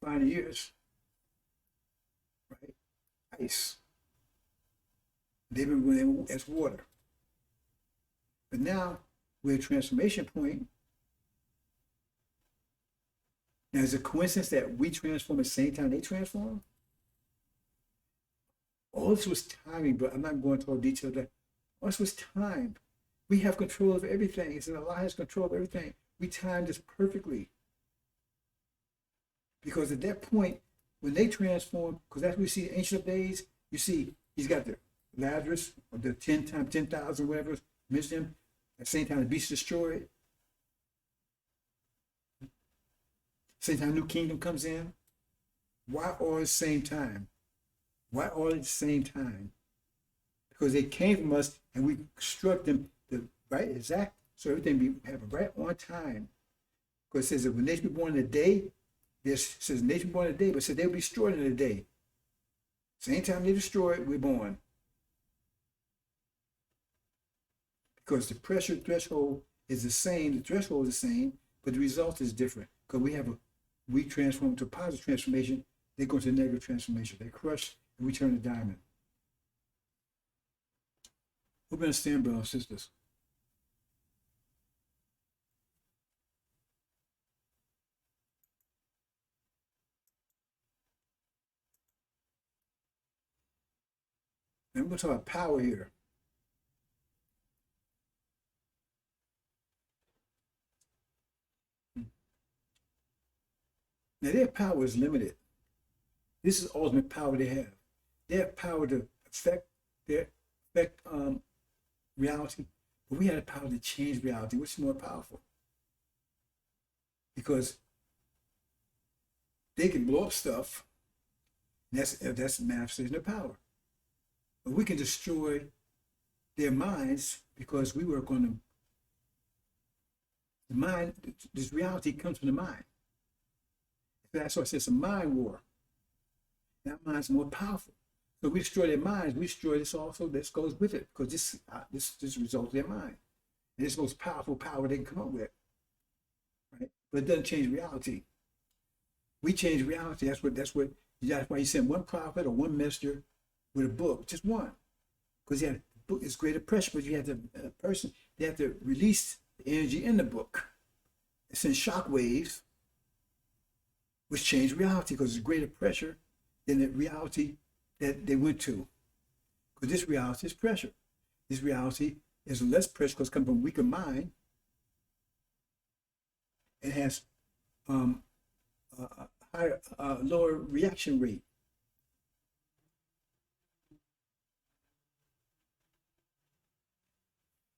500 years, right? Ice. They've been running as water. But now we're at a transformation point. Now, is it a coincidence that we transform at the same time they transform? All this was timing, but I'm not going into all detail of that. All this was time. We have control of everything. It's Allah has control of everything. We timed this perfectly. Because at that point, when they transform, because that's what we see in ancient days, you see he's got the Lazarus, or the 10 times 10,000, whatever, missed him. At the same time, the beast destroyed. Same time, new kingdom comes in. Why all at the same time? Why all at the same time? Because they came from us and we struck them the right exact, so everything be have right on time. Because it says that when nation be born in a day, this says nation born in a day, but it says they'll be destroyed in a day. Same time they destroy it, we're born. Because the pressure threshold is the same, the threshold is the same, but the result is different. Because we transform to a positive transformation, they go to negative transformation. They crush and we turn to diamond. Hope you understand, brothers and sisters. And we're going to talk about power here. Now, their power is limited. This is ultimate power they have. They have power to affect their affect reality, but we have the power to change reality, which is more powerful. Because they can blow up stuff, and that's manifestation of power. But we can destroy their minds because we work on them. The mind, this reality comes from the mind. That's why I said it's a mind war. That mind's more powerful. So we destroy their minds, we destroy this also, this goes with it, because this results of their mind. And it's the most powerful power they can come up with. Right? But it doesn't change reality. We change reality. That's why you send one prophet or one messenger with a book, just one. Because the book is greater pressure, but you have they have to release the energy in the book. It sends shock waves, which change reality because it's greater pressure than the reality that they went to. Because this reality is pressure. This reality is less pressure because it comes from a weaker mind. It has a higher, lower reaction rate.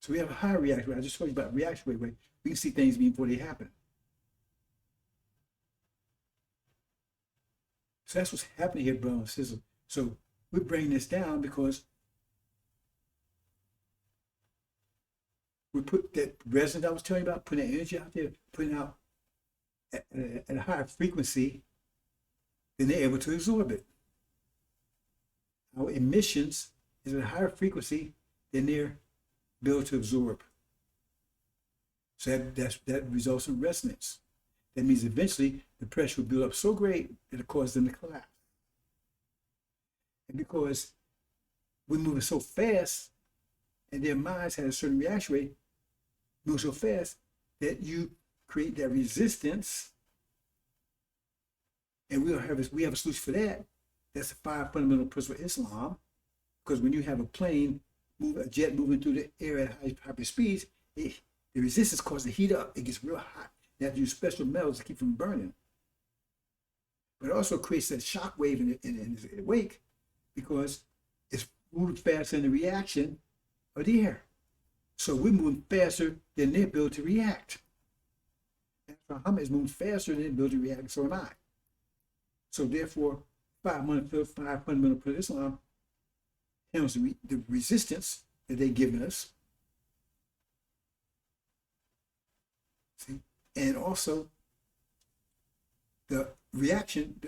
So we have a higher reaction rate. I just told you about reaction rate. Where we can see things before they happen. So that's what's happening here, brother and sister. So we're bringing this down because we put that resonance I was telling you about, putting that energy out there, putting out at a higher frequency, then they're able to absorb it. Our emissions is at a higher frequency than they're able to absorb. So that results in resonance. That means eventually the pressure will build up so great that it causes them to collapse. And because we're moving so fast and their minds have a certain reaction rate, move so fast that you create that resistance. And we have a solution for that. That's the 5 fundamental principles of Islam. Because when you have a jet moving through the air at high speeds, the resistance causes it to heat up. It gets real hot. You have to use special metals to keep from burning. But it also creates that shock wave in the wake because it's moving faster than the reaction of the air. So we're moving faster than their ability to react. And Muhammad is moving faster than their ability to react, so am I. So therefore, 5 fundamental principles of Islam handles the resistance that they've given us. See? And also the reaction,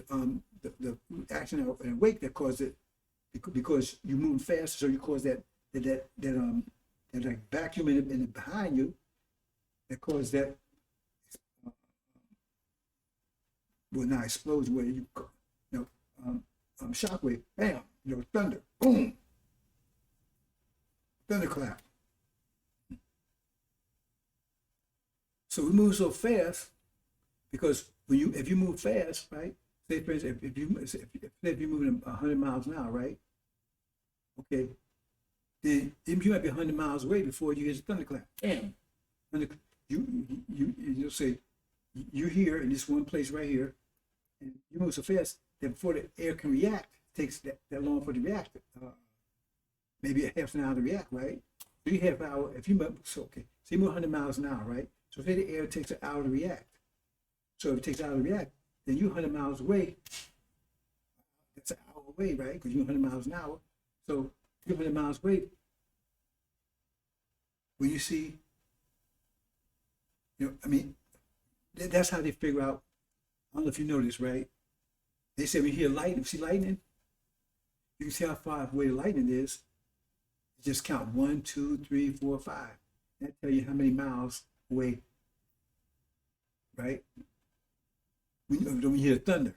the action and wake that caused it, because you move fast, so you cause that like vacuum in behind you that caused that not explosion where you shock wave, bam, thunder, boom, thunderclap. So we move so fast because if you move fast, right? Say for instance, if you're moving 100 miles an hour, right? Okay, then you might be 100 miles away before you get a thunderclap. Bam! You'll say you're here in this one place right here, and you move so fast that before the air can react, it takes that long for it to react. Maybe a half an hour to react, right? So you half hour. If you move, so you move 100 miles an hour, right? So say the air takes an hour to react. So if it takes an hour to react, then you're 100 miles away. That's an hour away, right? Because you're 100 miles an hour. So you're 100 miles away. When you see, that's how they figure out. I don't know if you know this, right? They say when you hear lightning, see lightning, you can see how far away the lightning is. You just count 1, 2, 3, 4, 5. That tell you how many miles away, right? When you hear the thunder,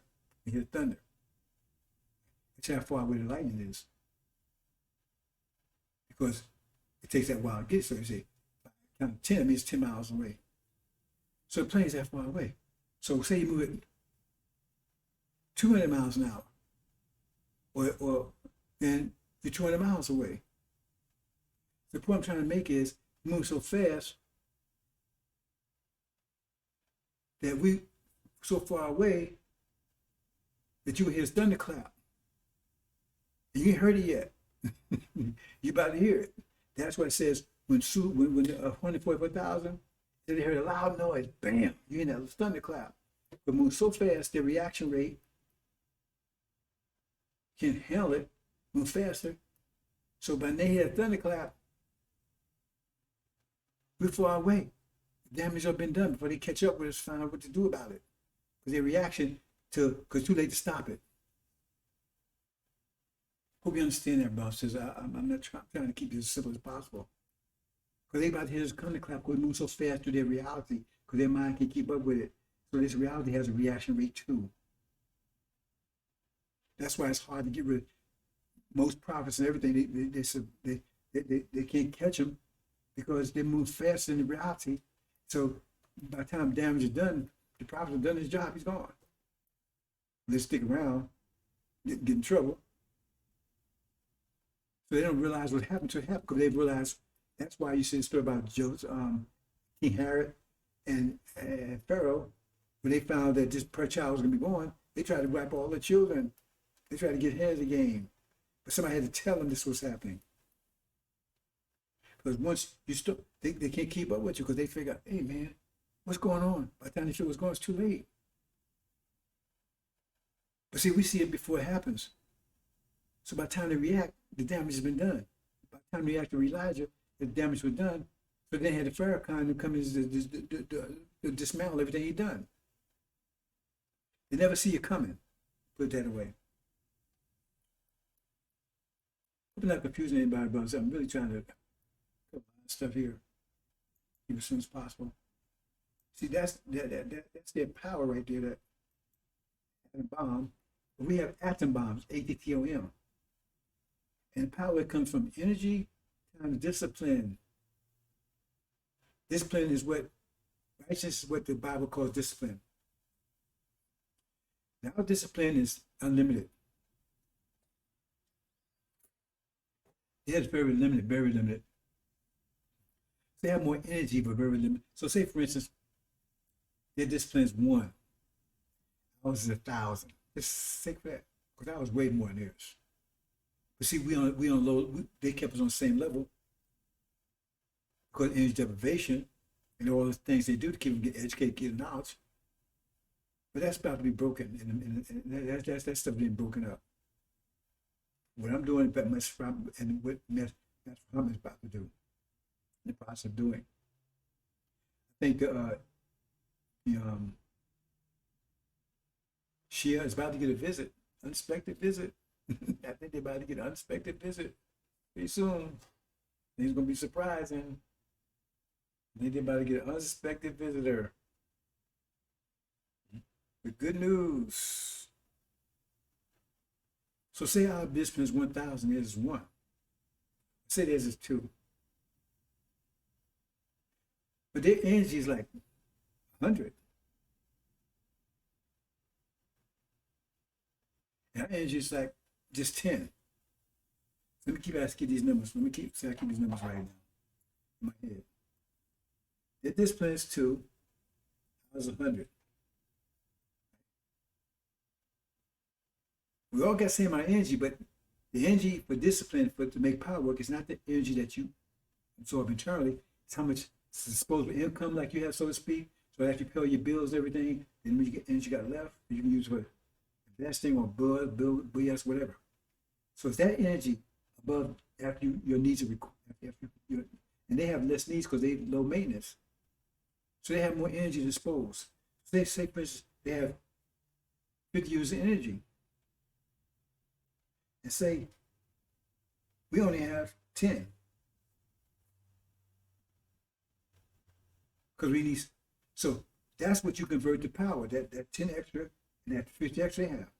that's how far away the lightning is. Because it takes that while to get, so you say, count 10, it means 10 miles away. So the plane's that far away. So say you move it 200 miles an hour, or then you're 200 miles away. The point I'm trying to make is move so fast that we so far away that you hear this thunderclap. And you ain't heard it yet. You about to hear it. That's what it says when 144,000, they heard a loud noise, bam, you hear that thunderclap. But move so fast, their reaction rate can handle it, move faster. So by they hear a thunderclap, we're far away. The damage has been done before they catch up with us, find out what to do about it. Because their reaction because it's too late to stop it. Hope you understand that, boss. Says I'm not trying to keep it as simple as possible. Because they about to hear this thunderclap because it moves so fast through their reality, because their mind can keep up with it. So this reality has a reaction rate too. That's why it's hard to get rid of most prophets and everything. They can't catch them because they move faster than the reality. So by the time damage is done, the prophet has done his job. He's gone. They stick around, get in trouble. So they don't realize what happened to him because they realize that's why you see the story about Joseph, King Herod and Pharaoh. When they found that this child was going to be born, they tried to wipe all the children. They tried to get ahead of the game. But somebody had to tell them this was happening. Because once you stop, they can't keep up with you because they figure, hey man, what's going on? By the time they figure what's going on, it's too late. But see, we see it before it happens. So by the time they react, the damage has been done. By the time they react to Elijah, the damage was done. So then they had the Pharaoh who come in to dismantle everything he'd done. They never see you coming. Put it that way. Hope I'm not confusing anybody about this. I'm really trying to put stuff here. Keep it as soon as possible. See, that's their power right there. That atom bomb. But we have atom bombs, ATTOM. And power comes from energy times discipline. Discipline is what righteousness is what the Bible calls discipline. Now, our discipline is unlimited. It's very limited, very limited. They have more energy, but very limited. So say, for instance, their discipline is 1. Ours is 1,000. Just think for that, because that was way more than theirs. But see, we on low, they kept us on the same level because of energy deprivation and all the things they do to keep them get educated, get knowledge. But that's about to be broken, and that stuff being broken up. What I'm doing, and what Master Muhammad is about to do, in the process of doing. I think the Shia is about to get a visit, unexpected visit. I think they're about to get an unexpected visit pretty soon. Things gonna be surprising. I think they're about to get an unexpected visitor. With good news. So say our discipline is 1,000, theirs is 1. Say theirs is 2. But their energy is like 100. And our energy is like just 10. Let me keep asking these numbers. I keep these numbers right now in my head. Their discipline is 2, ours is 100. We all got the same amount of energy, but the energy for discipline, to make power work, is not the energy that you absorb internally. It's how much disposable income, like you have, so to speak. So after you pay all your bills, everything, then when you get energy got left, you can use for investing or build, BS, whatever. So it's that energy above after your needs are required. And they have less needs because they low maintenance. So they have more energy to dispose. So they say, for instance, they have 50 years of energy. And say, we only have 10. Because we need, so that's what you convert to power, that 10 extra and that 50 extra they have.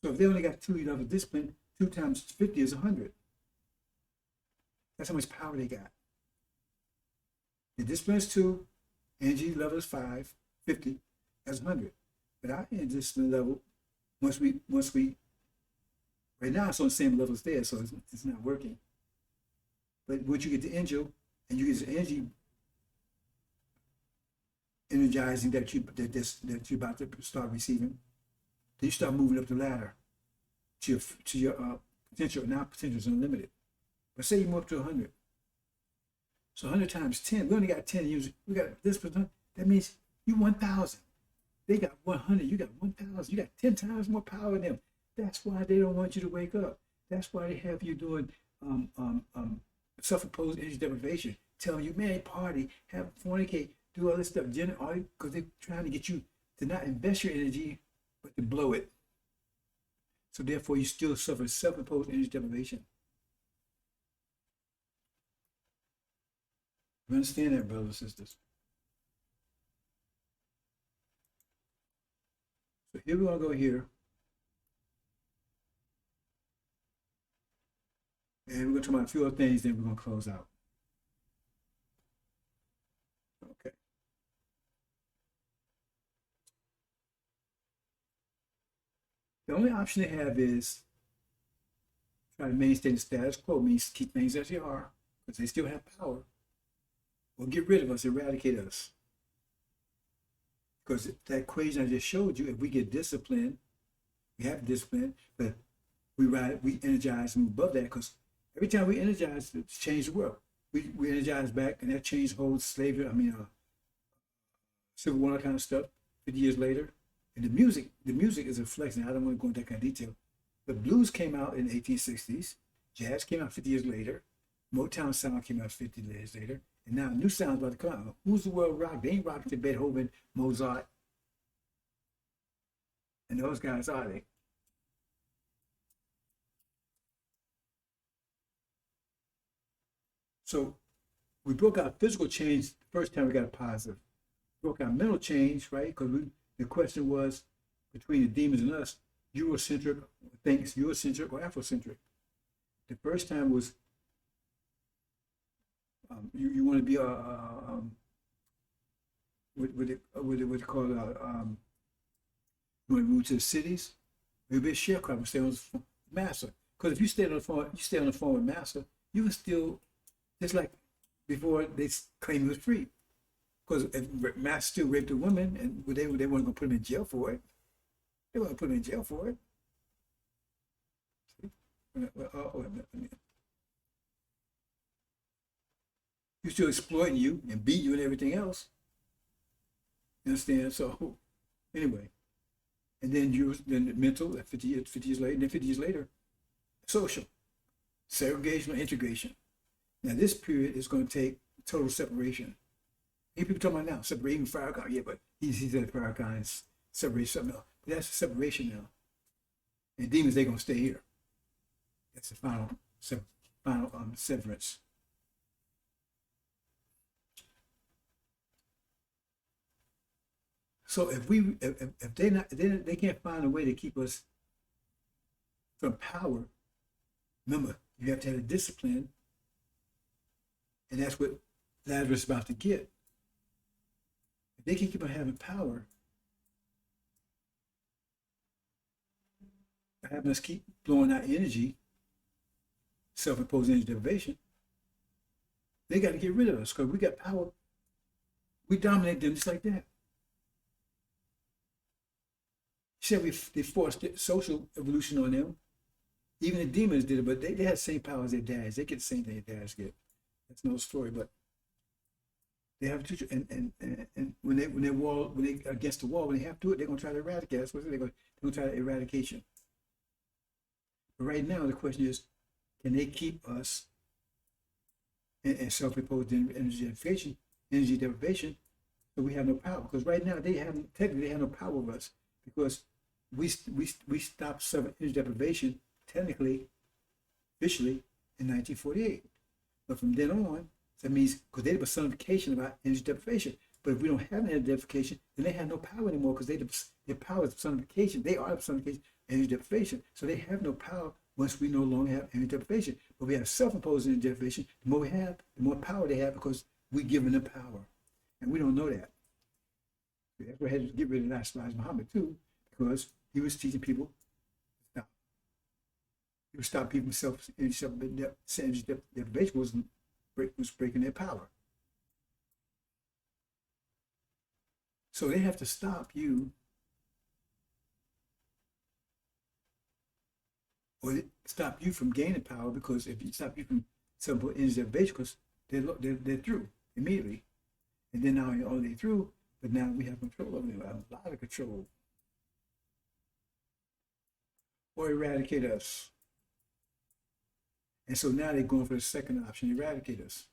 So if they only got 2 years of discipline, 2 times 50 is 100. That's how much power they got. The discipline is 2, energy level is 5, 50, that's 100. But our energy discipline level, once we right now it's on the same level as theirs, so it's not working. But once you get the angel and you get the energy energizing that you're about to start receiving, then you start moving up the ladder to your Potential, now potential is unlimited. But say you move up to 100. So 100 times 10, we only got 10 users. We got this percent. That means you 1,000. They got 100. You got 1,000. You got 10 times more power than them. That's why they don't want you to wake up. That's why they have you doing self-imposed energy deprivation, telling you, man, party, have fornicate, do all this stuff, because they're trying to get you to not invest your energy, but to blow it. So therefore, you still suffer self-imposed energy deprivation. You understand that, brothers and sisters? So here we're going to go here. And we're going to talk about a few other things, then we're going to close out. Okay. The only option they have is try to maintain the status quo, means keep things as they are, because they still have power, or get rid of us, eradicate us. Because that equation I just showed you, if we get disciplined, we have discipline, but we energize and move above that, because every time we energize, it's changed the world. We energize back, and that change holds slavery, Civil War kind of stuff, 50 years later. And the music is a reflection. I don't want to go into that kind of detail. But blues came out in the 1860s. Jazz came out 50 years later. Motown sound came out 50 years later. And now new sound's about to come out. Who's the world rock? They ain't rocking to Beethoven, Mozart. And those guys are they? So we broke out physical change the first time we got a positive. Broke out mental change, right? Because the question was between the demons and us, Eurocentric, Eurocentric or Afrocentric. The first time was you want to be what they call you want to move to the cities. You'll be a sharecropper, stay on the master. Because if you stay on the farm with master, you can still, just like before they claimed he was free. Because if master still raped a woman, and they weren't going to put him in jail for it. They weren't going to put him in jail for it. He's still exploiting you and beat you and everything else. You understand? So anyway, and then mental, 50 years later, and then 50 years later, social, segregation or integration. Now this period is going to take total separation. People talking about now, separating Farrakhan, yeah, but he said Farrakhan is separating something else. But that's a separation now. And demons, they're going to stay here. That's the final severance. So if they can't find a way to keep us from power, remember, you have to have a discipline, and that's what Lazarus is about to get. If they can keep on having power, having us keep blowing out energy, self-imposed energy deprivation, they got to get rid of us because we got power. We dominate them just like that. Said they forced social evolution on them. Even the demons did it, but they had the same power as their dads. They get the same thing their dads get. That's no story, but they have to. And when they against the wall, when they have to do it, they're gonna try to eradicate. That's what they're gonna try to eradication. But right now, the question is, can they keep us in self-imposed energy deprivation, so we have no power? Because right now they have no power over us because we stopped energy deprivation technically, officially in 1948. But from then on, that means because they have a personification about energy deprivation. But if we don't have energy deprivation, then they have no power anymore because their power is personification. They are the personification of energy deprivation. So they have no power once we no longer have energy deprivation. But we have self-imposed energy deprivation. The more we have, the more power they have because we're giving them power. And we don't know that. That's why I had to get rid of Elijah Muhammad too, because he was teaching people to stop. He was stopping people from energy deprivation was breaking their power. So they have to stop you or it stop you from gaining power, because if you stop you from some energy of because they're through immediately. And then now you're only through, but now we have control over them, a lot of control. Or eradicate us. And so now they're going for the second option, eradicate us.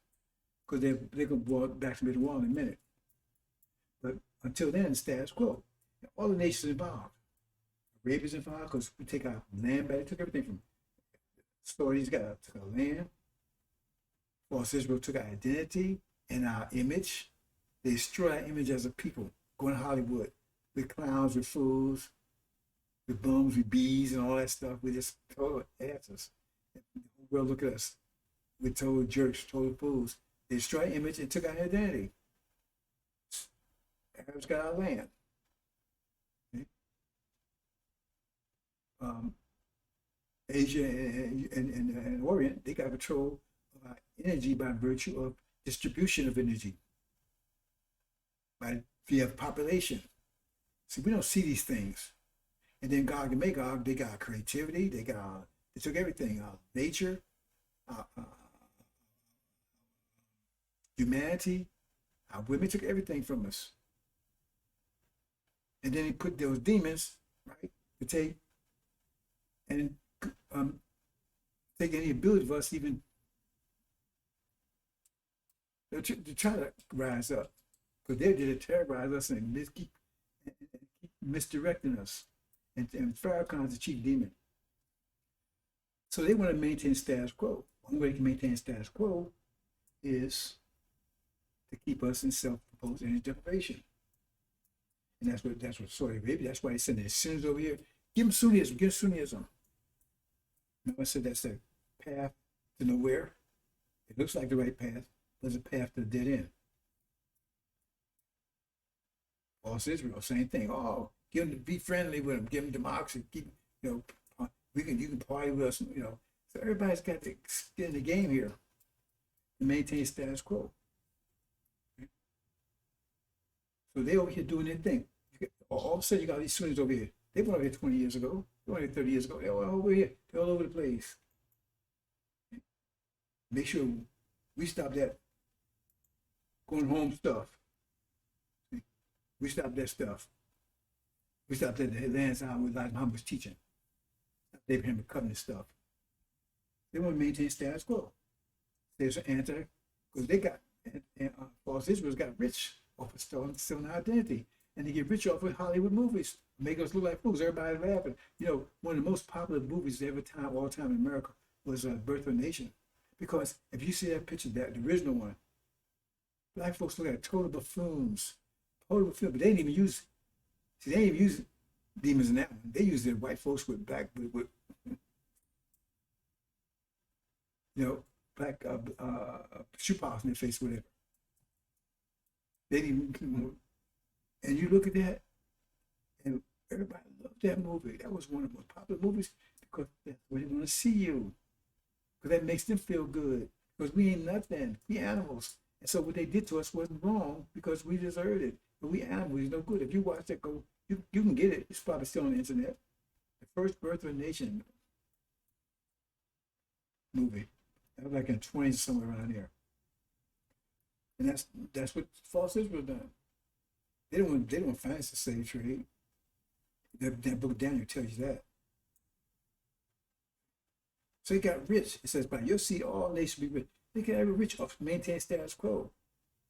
Because they're going to blow back to the wall in a minute. But until then, status quo. All the nations involved. Arabia's involved because we take our land back. They took everything from stories, took our land. False Israel took our identity and our image. They destroyed our image as a people. Going to Hollywood with clowns, with fools, with bums, with bees, and all that stuff. We just total asses. The whole world look at us. We're total jerks, total fools. They destroyed our image and took our identity. Arabs got our land. Okay. Asia and Orient, they got control of our energy by virtue of distribution of energy, by via population. See, we don't see these things. And then Gog and Magog, they got creativity, they took everything, nature, humanity, our women took everything from us. And then he put those demons, right, to take and take any ability of us even to try to rise up. Because they did terrorize us and keep misdirecting us. And Farrakhan's the chief demon. So they want to maintain status quo. The only way they can maintain status quo is to keep us in self-imposed energy deprivation. And that's what Saudi Arabia, that's why they send their Sunnis over here. Give them Sunnism, give Sunnism. You know, I said that's the path to nowhere. It looks like the right path, but it's a path to the dead end. False Israel, same thing. Oh, give them, be friendly with them, give them democracy, keep, you know, you can party with us, you know. So everybody's got to get in the game here to maintain status quo. Okay? So they over here doing their thing. All of a sudden you got these Sunnis over here. They went over here 20 years ago. They went over 30 years ago. They're all over here. They're all over the place. Okay? Make sure we stop that going home stuff. Okay? We stop that stuff. We stop that Lance out with like Muhammad's teaching. Stop Abraham covenant stuff. They want to maintain status quo. There's an anti, because they got, and false Israel's got rich off of stealing our identity. And they get rich off of Hollywood movies, make us look like fools. Everybody laughing. You know, one of the most popular movies all time in America was Birth of a Nation. Because if you see that picture, the original one, black folks look like total buffoons. Total buffoons, but they didn't even use, they didn't even use demons in that one. They used the white folks with black, with you know, black shoe polish in their face, whatever. They didn't even, and you look at that, and everybody loved that movie. That was one of the most popular movies because that's where they want to see you. Because that makes them feel good. Because we ain't nothing. We animals. And so what they did to us wasn't wrong because we deserved it. But we animals, it's no good. If you watch that, you can get it. It's probably still on the internet. The first Birth of a Nation movie. That was like in the 20s, somewhere around there. And that's what false Israel done. They don't want finance the slave trade. That book of Daniel tells you that. So he got rich. It says, by your seed, all nations be rich. They can ever rich off maintain status quo.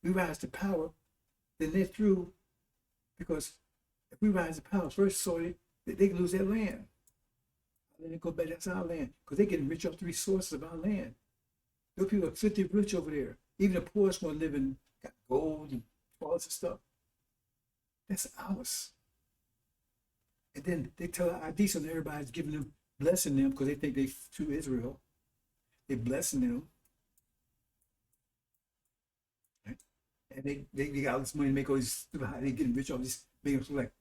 We rise to power, then they're through. Because if we rise to power, first sorry, they can lose their land. Then they go back, that's our land. Because they're getting rich off the resources of our land. Those people are 50 rich over there. Even the poorest one living, got gold and all this stuff. That's ours. And then they tell ID, so everybody's giving them, blessing them, because they think they to Israel. They're blessing them. Right? And they got all this money to make all these, they getting rich off this, making them look like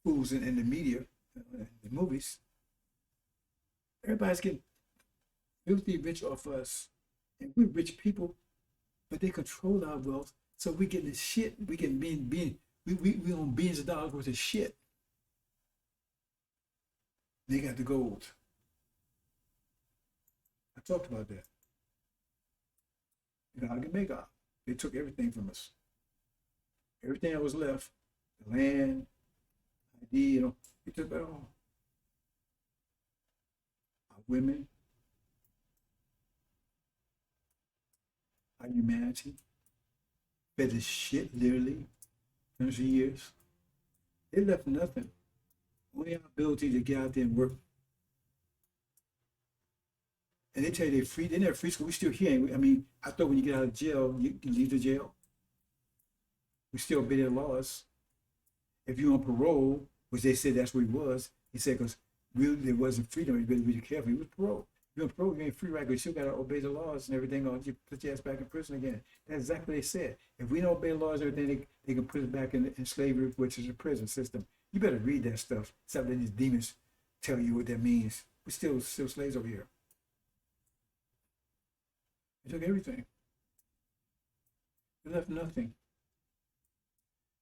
fools in the media, the movies. Everybody's getting filthy rich off us. And we're rich people, but they control our wealth. So we getting this shit. We getting we own billions of dollars worth of shit. They got the gold. I talked about that. Gog and Magog. They took everything from us. Everything that was left, the land, ID, they took it all. Our women, our humanity, fed this shit literally, hundreds of years. They left nothing. Only our ability to get out there and work. And they tell you they're free. They're never free school. We still here. I mean, I thought when you get out of jail, you leave the jail. We still obey their laws. If you're on parole, which they said that's what he was, he said because really there wasn't freedom. You better be careful. He was parole. If you're on parole, you ain't free, right? But you still got to obey the laws and everything. Or you put your ass back in prison again. That's exactly what they said. If we don't obey the laws, everything, they can put us back in slavery, which is a prison system. You better read that stuff. Stop letting these demons tell you what that means. We're still slaves over here. They took everything. They left nothing.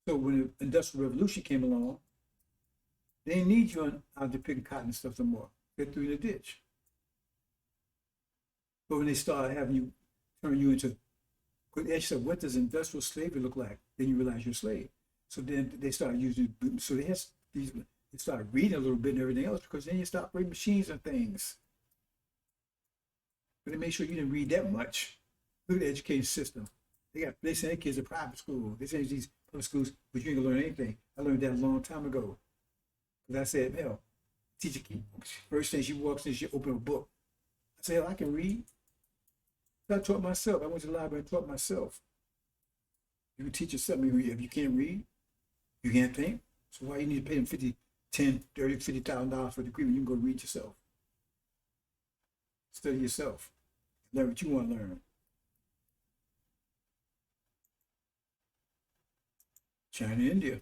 So when the Industrial Revolution came along, they didn't need you out there picking cotton and stuff no more. They threw you in the ditch. But when they started having you, turn you into, said, what does industrial slavery look like? Then you realize you're a slave. So then they started using, so they started reading a little bit and everything else because then you start reading machines and things. But they made sure you didn't read that much. Look at the education system. They send their kids to private school. They send these public schools, but you ain't gonna learn anything. I learned that a long time ago. Because I said, hell, teacher, first thing she walks in, she open a book. I said, hell, I can read. So I taught myself. I went to the library and taught myself. You can teach yourself. If you can't read, you can't think. So why you need to pay them $50,000, $10,000, $30,000, $50,000 for a degree when you can go read yourself? Study yourself. Learn what you want to learn. China and India.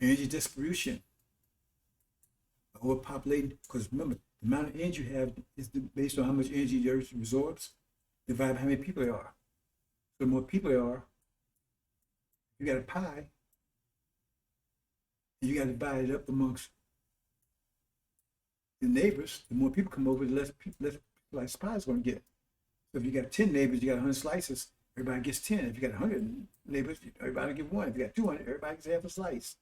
Energy distribution. Overpopulating, because remember, the amount of energy you have is based on how much energy the earth absorbs, divided by how many people there are. So the more people there are, you got a pie, and you got to divide it up amongst the neighbors. The more people come over, the less slices pie is going to get. So if you got 10 neighbors, you got 100 slices, everybody gets 10. If you got 100 neighbors, everybody get one. If you got 200, everybody gets half a slice.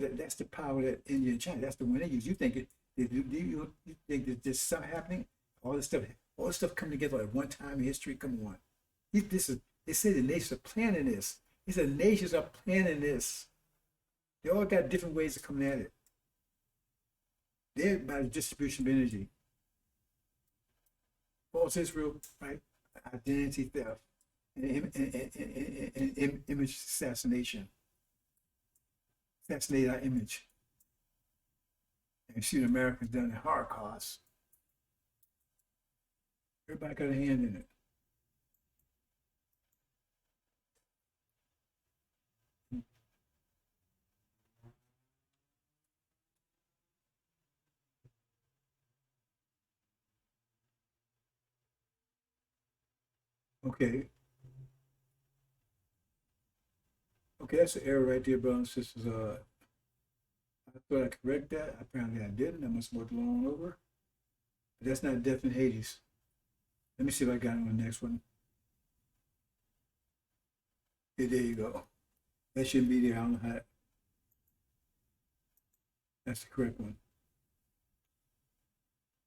That's the power that India and China, that's the one they use. You think you think that there's something happening? All this stuff coming together at one time in history. Come on. They say the nations are planning this. They said the nations are planning this. They all got different ways of coming at it. They're about the distribution of energy. False Israel, right? Identity theft and image assassination. Assassinate our image. And you see what America's done at Holocaust. Everybody got a hand in it. Okay. Okay, that's an error right there, brothers and sisters. I thought I correct that. Apparently I didn't. I must have worked along over. But that's not death in Hades. Let me see if I got it on the next one. Yeah, there you go. That shouldn't be there. I don't know how. That's the correct one.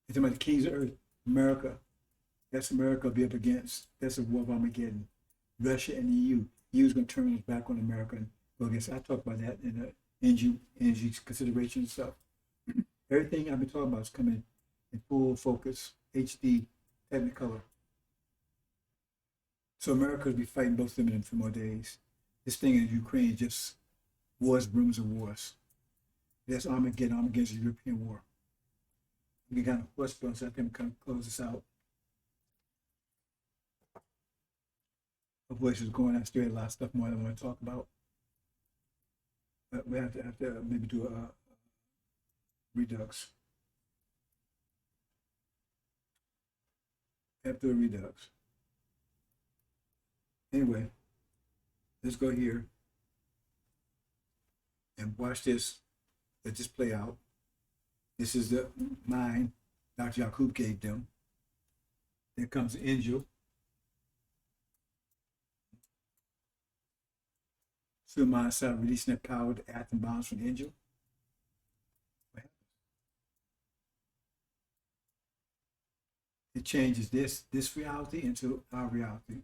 It's about the kings of earth, America. That's America will be up against. That's a war of Armageddon. Russia and the EU. EU is going to turn its back on America and go against. I talked about that in the energy consideration and stuff. Everything I've been talking about is coming in full focus, HD, Technicolor. So America will be fighting both of them in a few more days. This thing in Ukraine is just wars, rumors of wars. That's Armageddon. Armageddon is a European war. We got a horse so I think kind of close this out. My voice is going. I still had a lot of stuff more I want to talk about. But we have to maybe do a redux. After a redux. Anyway, let's go here and watch this. Let this play out. This is the mind Dr. Yakub gave them. There comes the angel. So the mind started releasing that power to act and bounds from the angel. It changes this reality into our reality.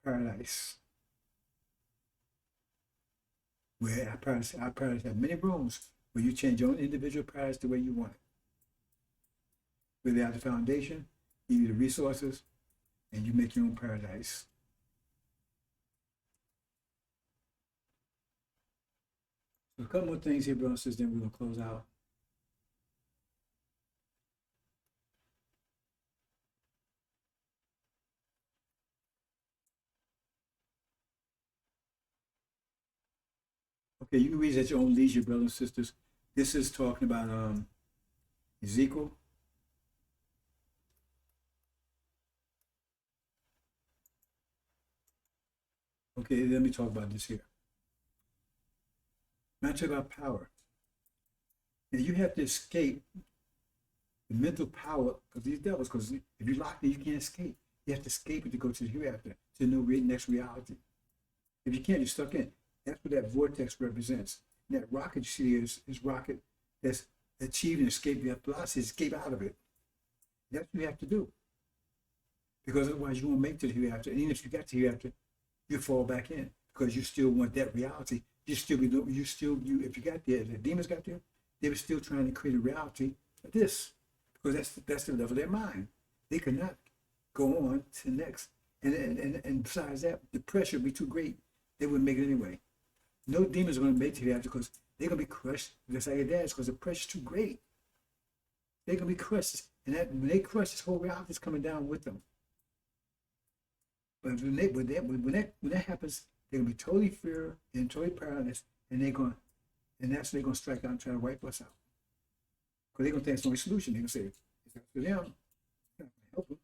Paradise. Where our paradise have many rooms where you change your own individual paradise the way you want it. Where they have the foundation, give you the resources, and you make your own paradise. So a couple more things here, brothers and sisters, then we're going to close out. Okay, you can read at your own leisure, brothers and sisters. This is talking about Ezekiel. Okay, let me talk about this here. Now talk about power. And you have to escape the mental power of these devils, because if you lock it, you can't escape. You have to escape it to go to the hereafter, to the next reality. If you can't, you're stuck in. That's what that vortex represents. And that rocket you see is rocket that's achieving escape the velocity, escape out of it. That's what you have to do. Because otherwise you won't make it to the hereafter. And even if you got to the hereafter, you fall back in because you still want that reality. If you got there, the demons got there, they were still trying to create a reality of this, because that's the level of their mind. They could not go on to the next. And besides that, the pressure would be too great. They wouldn't make it anyway. No demons are going to make it to the after, because they're going to be crushed just like your dad's, because the pressure's too great. They're going to be crushed. And when they crush, this whole reality is coming down with them. But when that happens, they're gonna be totally fear and totally paralyzed, and that's when they're gonna strike out and try to wipe us out. Because they're gonna think it's the only solution. They're gonna say it's not for them, it's not gonna help them.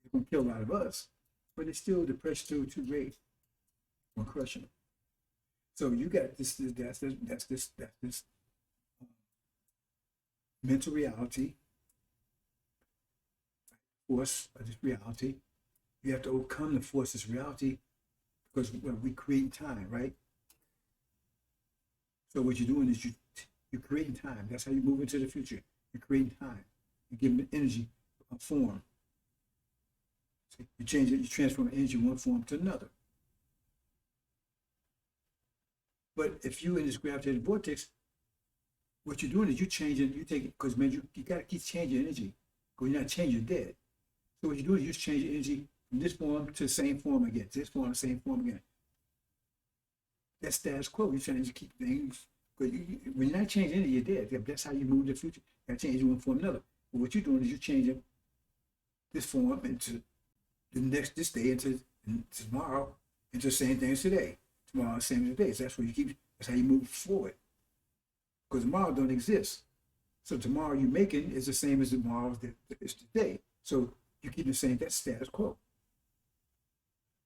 It's gonna kill a lot of us, but it's still the pressure too great. We're crushing them. So you got this mental reality, force of this reality. You have to overcome the force of this reality, because we create time, right? So what you're doing is you're creating time. That's how you move into the future. You're creating time. You give them energy, a form. So you change it. You transform energy from one form to another. But if you're in this gravitational vortex, what you're doing is you're changing. You take it, because man, you got to keep changing energy. Because you're not changing, you're dead. So what you're doing is you're just changing energy from this form to the same form again, this form, same form again. That's status quo. You're trying to keep things, because when you're not changing it, you're dead. That's how you move to the future. You got to change one form to another. But what you're doing is you're changing this form into this day, into tomorrow, into the same thing as today. Tomorrow, the same as today. So that's how you move forward. Because tomorrow don't exist. So tomorrow you're making is the same as tomorrow is today. So you keep the same, that's status quo.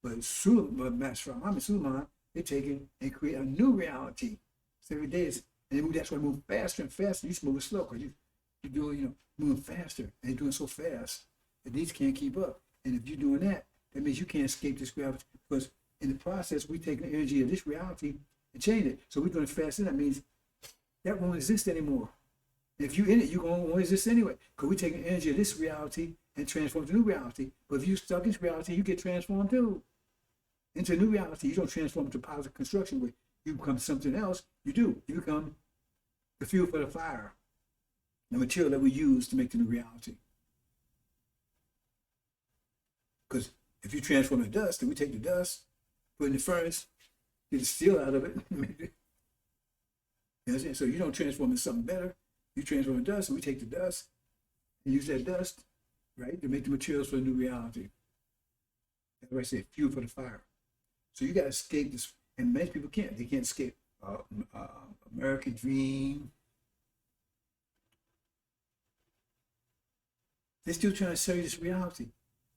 But Master Suleiman, they take it and create a new reality. So every day that's why they move faster and faster. You just move slow, because you're doing, moving faster, and they're doing so fast that these can't keep up. And if you're doing that, that means you can't escape this gravity, because in the process, we take the energy of this reality and change it. So we're doing it faster. That means that won't exist anymore. And if you're in it, you're going to exist anyway, because we're taking the energy of this reality and transform to new reality. But if you're stuck in this reality, you get transformed too. Into a new reality. You don't transform into positive construction where you become something else. You do. You become the fuel for the fire, the material that we use to make the new reality. Because if you transform the dust, then we take the dust, put it in the furnace, get the steel out of it. You know, so you don't transform into something better. You transform the dust, and we take the dust and use that dust, right, to make the materials for the new reality. That's why I say fuel for the fire. So you got to escape this, and many people can't. They can't escape American dream. They're still trying to sell you this reality,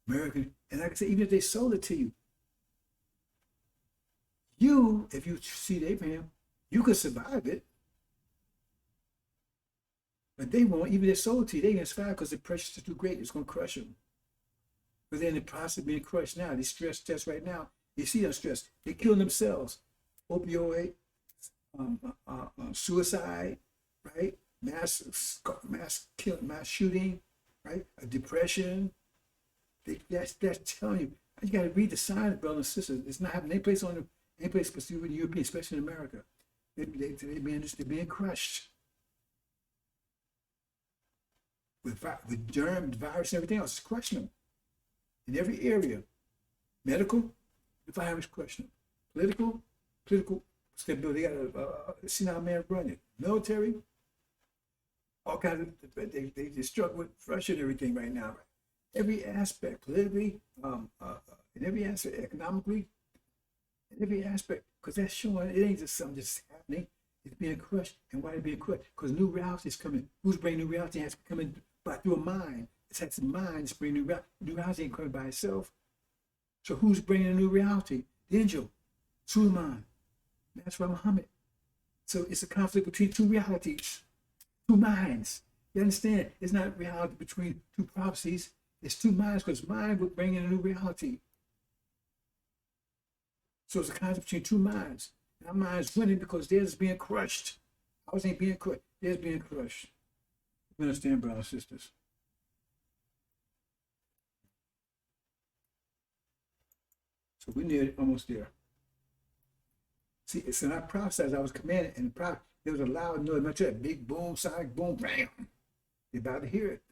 American. And like I said, even if they sold it to you, if you see Abraham, you could survive it. But they won't, even their soul tea, they ain't survive because the pressure is too great. It's going to crush them. But they're in the process of being crushed now. They stress test right now. You see them stressed. They're killing themselves. Opioid, suicide, right? Mass shooting, right? A depression. That's telling you. You got to read the signs, brothers and sisters. It's not happening any place especially with the European, especially in America. They're being crushed with germ, virus, and everything else. It's crushing them in every area. Medical, the virus crushing them. Political stability. They got a senile man running. Military, all kinds of. They struggle with Russia and everything right now. Every aspect, politically, in every aspect, economically, in every aspect, because that's showing it ain't just something just happening. It's being crushed. And why is it being crushed? Because new reality is coming. Who's bringing new reality? It has to come in through a mind. It has a mind to bring new reality. New reality ain't coming by itself. So who's bringing a new reality? The angel, Suleiman. That's why Muhammad. So it's a conflict between two realities, two minds. You understand? It's not reality between two prophecies. It's two minds, because mind will bring in a new reality. So it's a conflict between two minds. And our mind's winning because theirs is being crushed. Ours ain't being crushed. Theirs being crushed. You understand, brothers and sisters? So we're near almost there. See, it's in our process. I was commanded, and there was a loud noise, much that big boom, sonic boom, bam. They're about to hear it.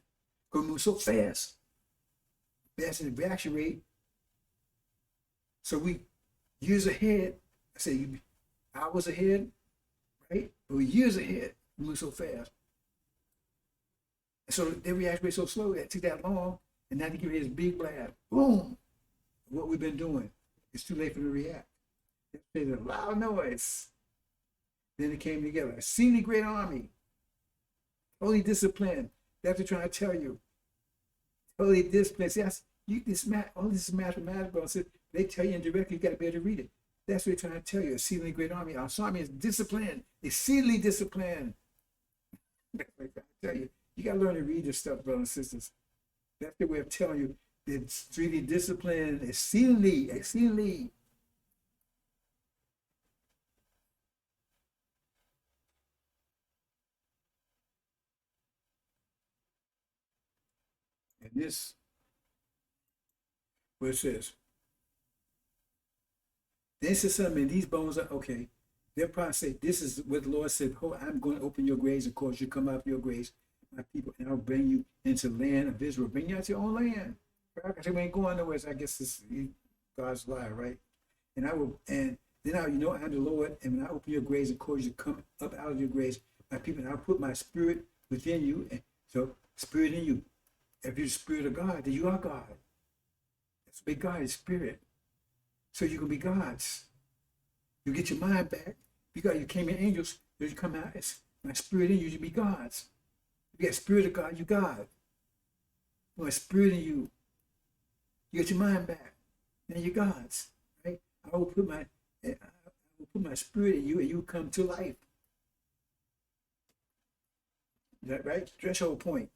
Going to move so fast. Fast in the reaction rate. So we years ahead. I say hours ahead, right? But we're years ahead. We move so fast. So their reaction rate so slow. It took that long, and now they give it this big blast. Boom. What we've been doing. It's too late for them to react. There's a loud noise. Then it came together. A exceedingly great army. Totally disciplined. That's what they're trying to tell you. Totally disciplined. See, all this is mathematical. So they tell you indirectly, you got to be able to read it. That's what they're trying to tell you. A exceedingly great army. Our army is disciplined. Exceedingly disciplined. That's what they're trying to tell you. You got to learn to read this stuff, brothers and sisters. That's the way of telling you. It's really disciplined. Exceedingly. And this, what it says. Then it says something, these bones are, okay. They'll probably say, this is what the Lord said, oh, I'm going to open your graves, of course, you come out of your graves, my people, and I'll bring you into the land of Israel, bring you out to your own land. I say, we ain't going nowhere, so I guess this is God's lie, right? And then I'm the Lord, and when I open your graves, of course, you come up out of your graves, my people, and I'll put my spirit within you, and so spirit in you. If you're the spirit of God, then you are God. That's what God is, spirit. So you can be God's. You get your mind back. You came in angels, you come out as my spirit in you, you be God's. If you got spirit of God, you God. My spirit in you. You get your mind back. Then you're God's. Right? I will put my spirit in you, and you come to life. Is that right? Threshold point.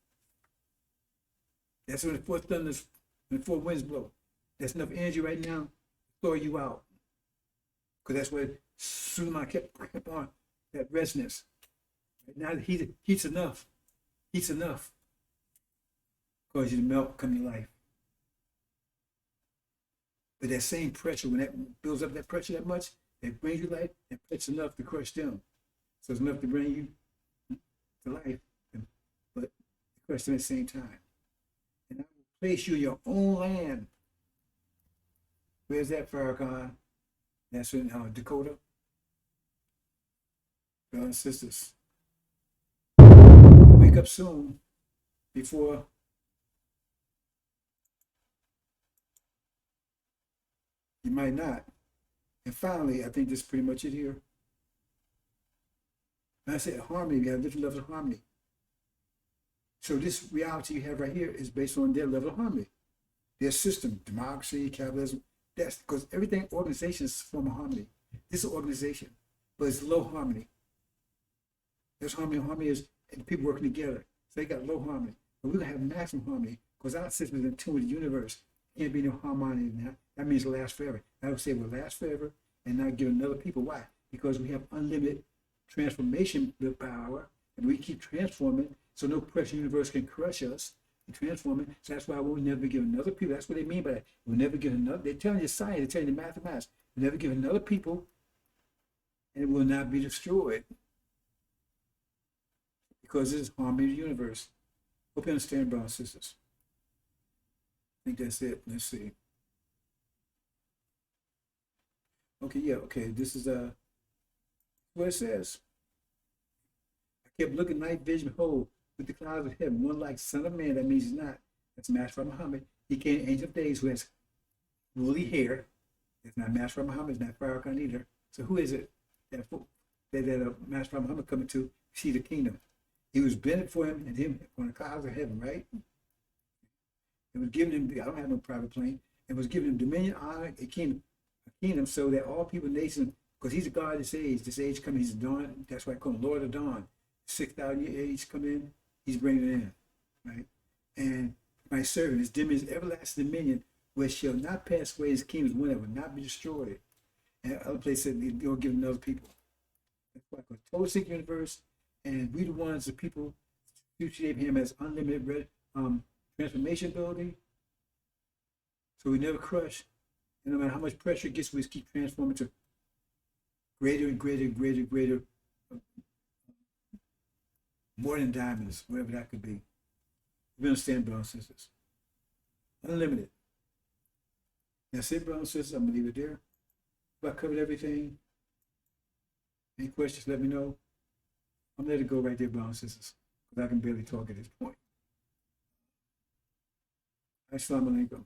That's when the fourth thunders, when the four winds blow. There's enough energy right now to throw you out. Because that's what Suleiman kept on, that resonance. Right now the heat's enough. Heat's enough. Cause you to melt, come to life. But that same pressure, when that builds up that pressure that much, it brings you life, and it's enough to crush them. So it's enough to bring you to life, but crush them at the same time. And I will place you in your own land. Where's that, Farrakhan? That's in Dakota. Brothers and sisters, wake up soon before you might not. And finally, I think this is pretty much it here. And I said harmony, we have different levels of harmony. So this reality you have right here is based on their level of harmony. Their system, democracy, capitalism, that's because everything, organization is a form of harmony. This is an organization, but it's low harmony. There's harmony. Harmony is and people working together. So they got low harmony. But we're going to have maximum harmony because our system is in tune with the universe. Can't be no harmony in that. That means it'll last forever. I would say it will last forever and not give another people. Why? Because we have unlimited transformation power, and we keep transforming, so no pressure universe can crush us and transform it. So that's why we'll never give another people. That's what they mean by that. We'll never give another. They're telling you science, they're telling you mathematics. We'll never give another people, and it will not be destroyed. Because this is harmony of the universe. Hope you understand, brothers and sisters. I think that's it. Let's see. Okay, yeah, okay. This is what it says. I kept looking night vision, behold, with the clouds of heaven, one like son of man. That means he's not. That's Master Muhammad. He came angel of days who has woolly hair. It's not Master Muhammad, it's not Farrakhan either. So who is it that Master Muhammad coming to see the kingdom? He was bent for him and him on the clouds of heaven, right? It was given him, I don't have no private plane, it was given him dominion, honor, a kingdom so that all people, nations, because he's a God of this age coming, he's a dawn, that's why I call him Lord of Dawn. 6,000 year age come in, he's bringing it in, right? And my servant, his dominion is everlasting dominion, which shall not pass away, his kingdom is one that will not be destroyed. And other place said they'll give another people. That's why I call it total sick universe. And we the ones, the people, future Abraham has unlimited transformation ability. So we never crush. And no matter how much pressure it gets, we just keep transforming to greater and greater and greater and greater, more than diamonds, whatever that could be. You understand, brothers and sisters? Unlimited. That's it, brothers and sisters. I'm going to leave it there. If I covered everything, any questions, let me know. I'm going to let it go right there, brothers and sisters, because I can barely talk at this point. Assalamu alaikum.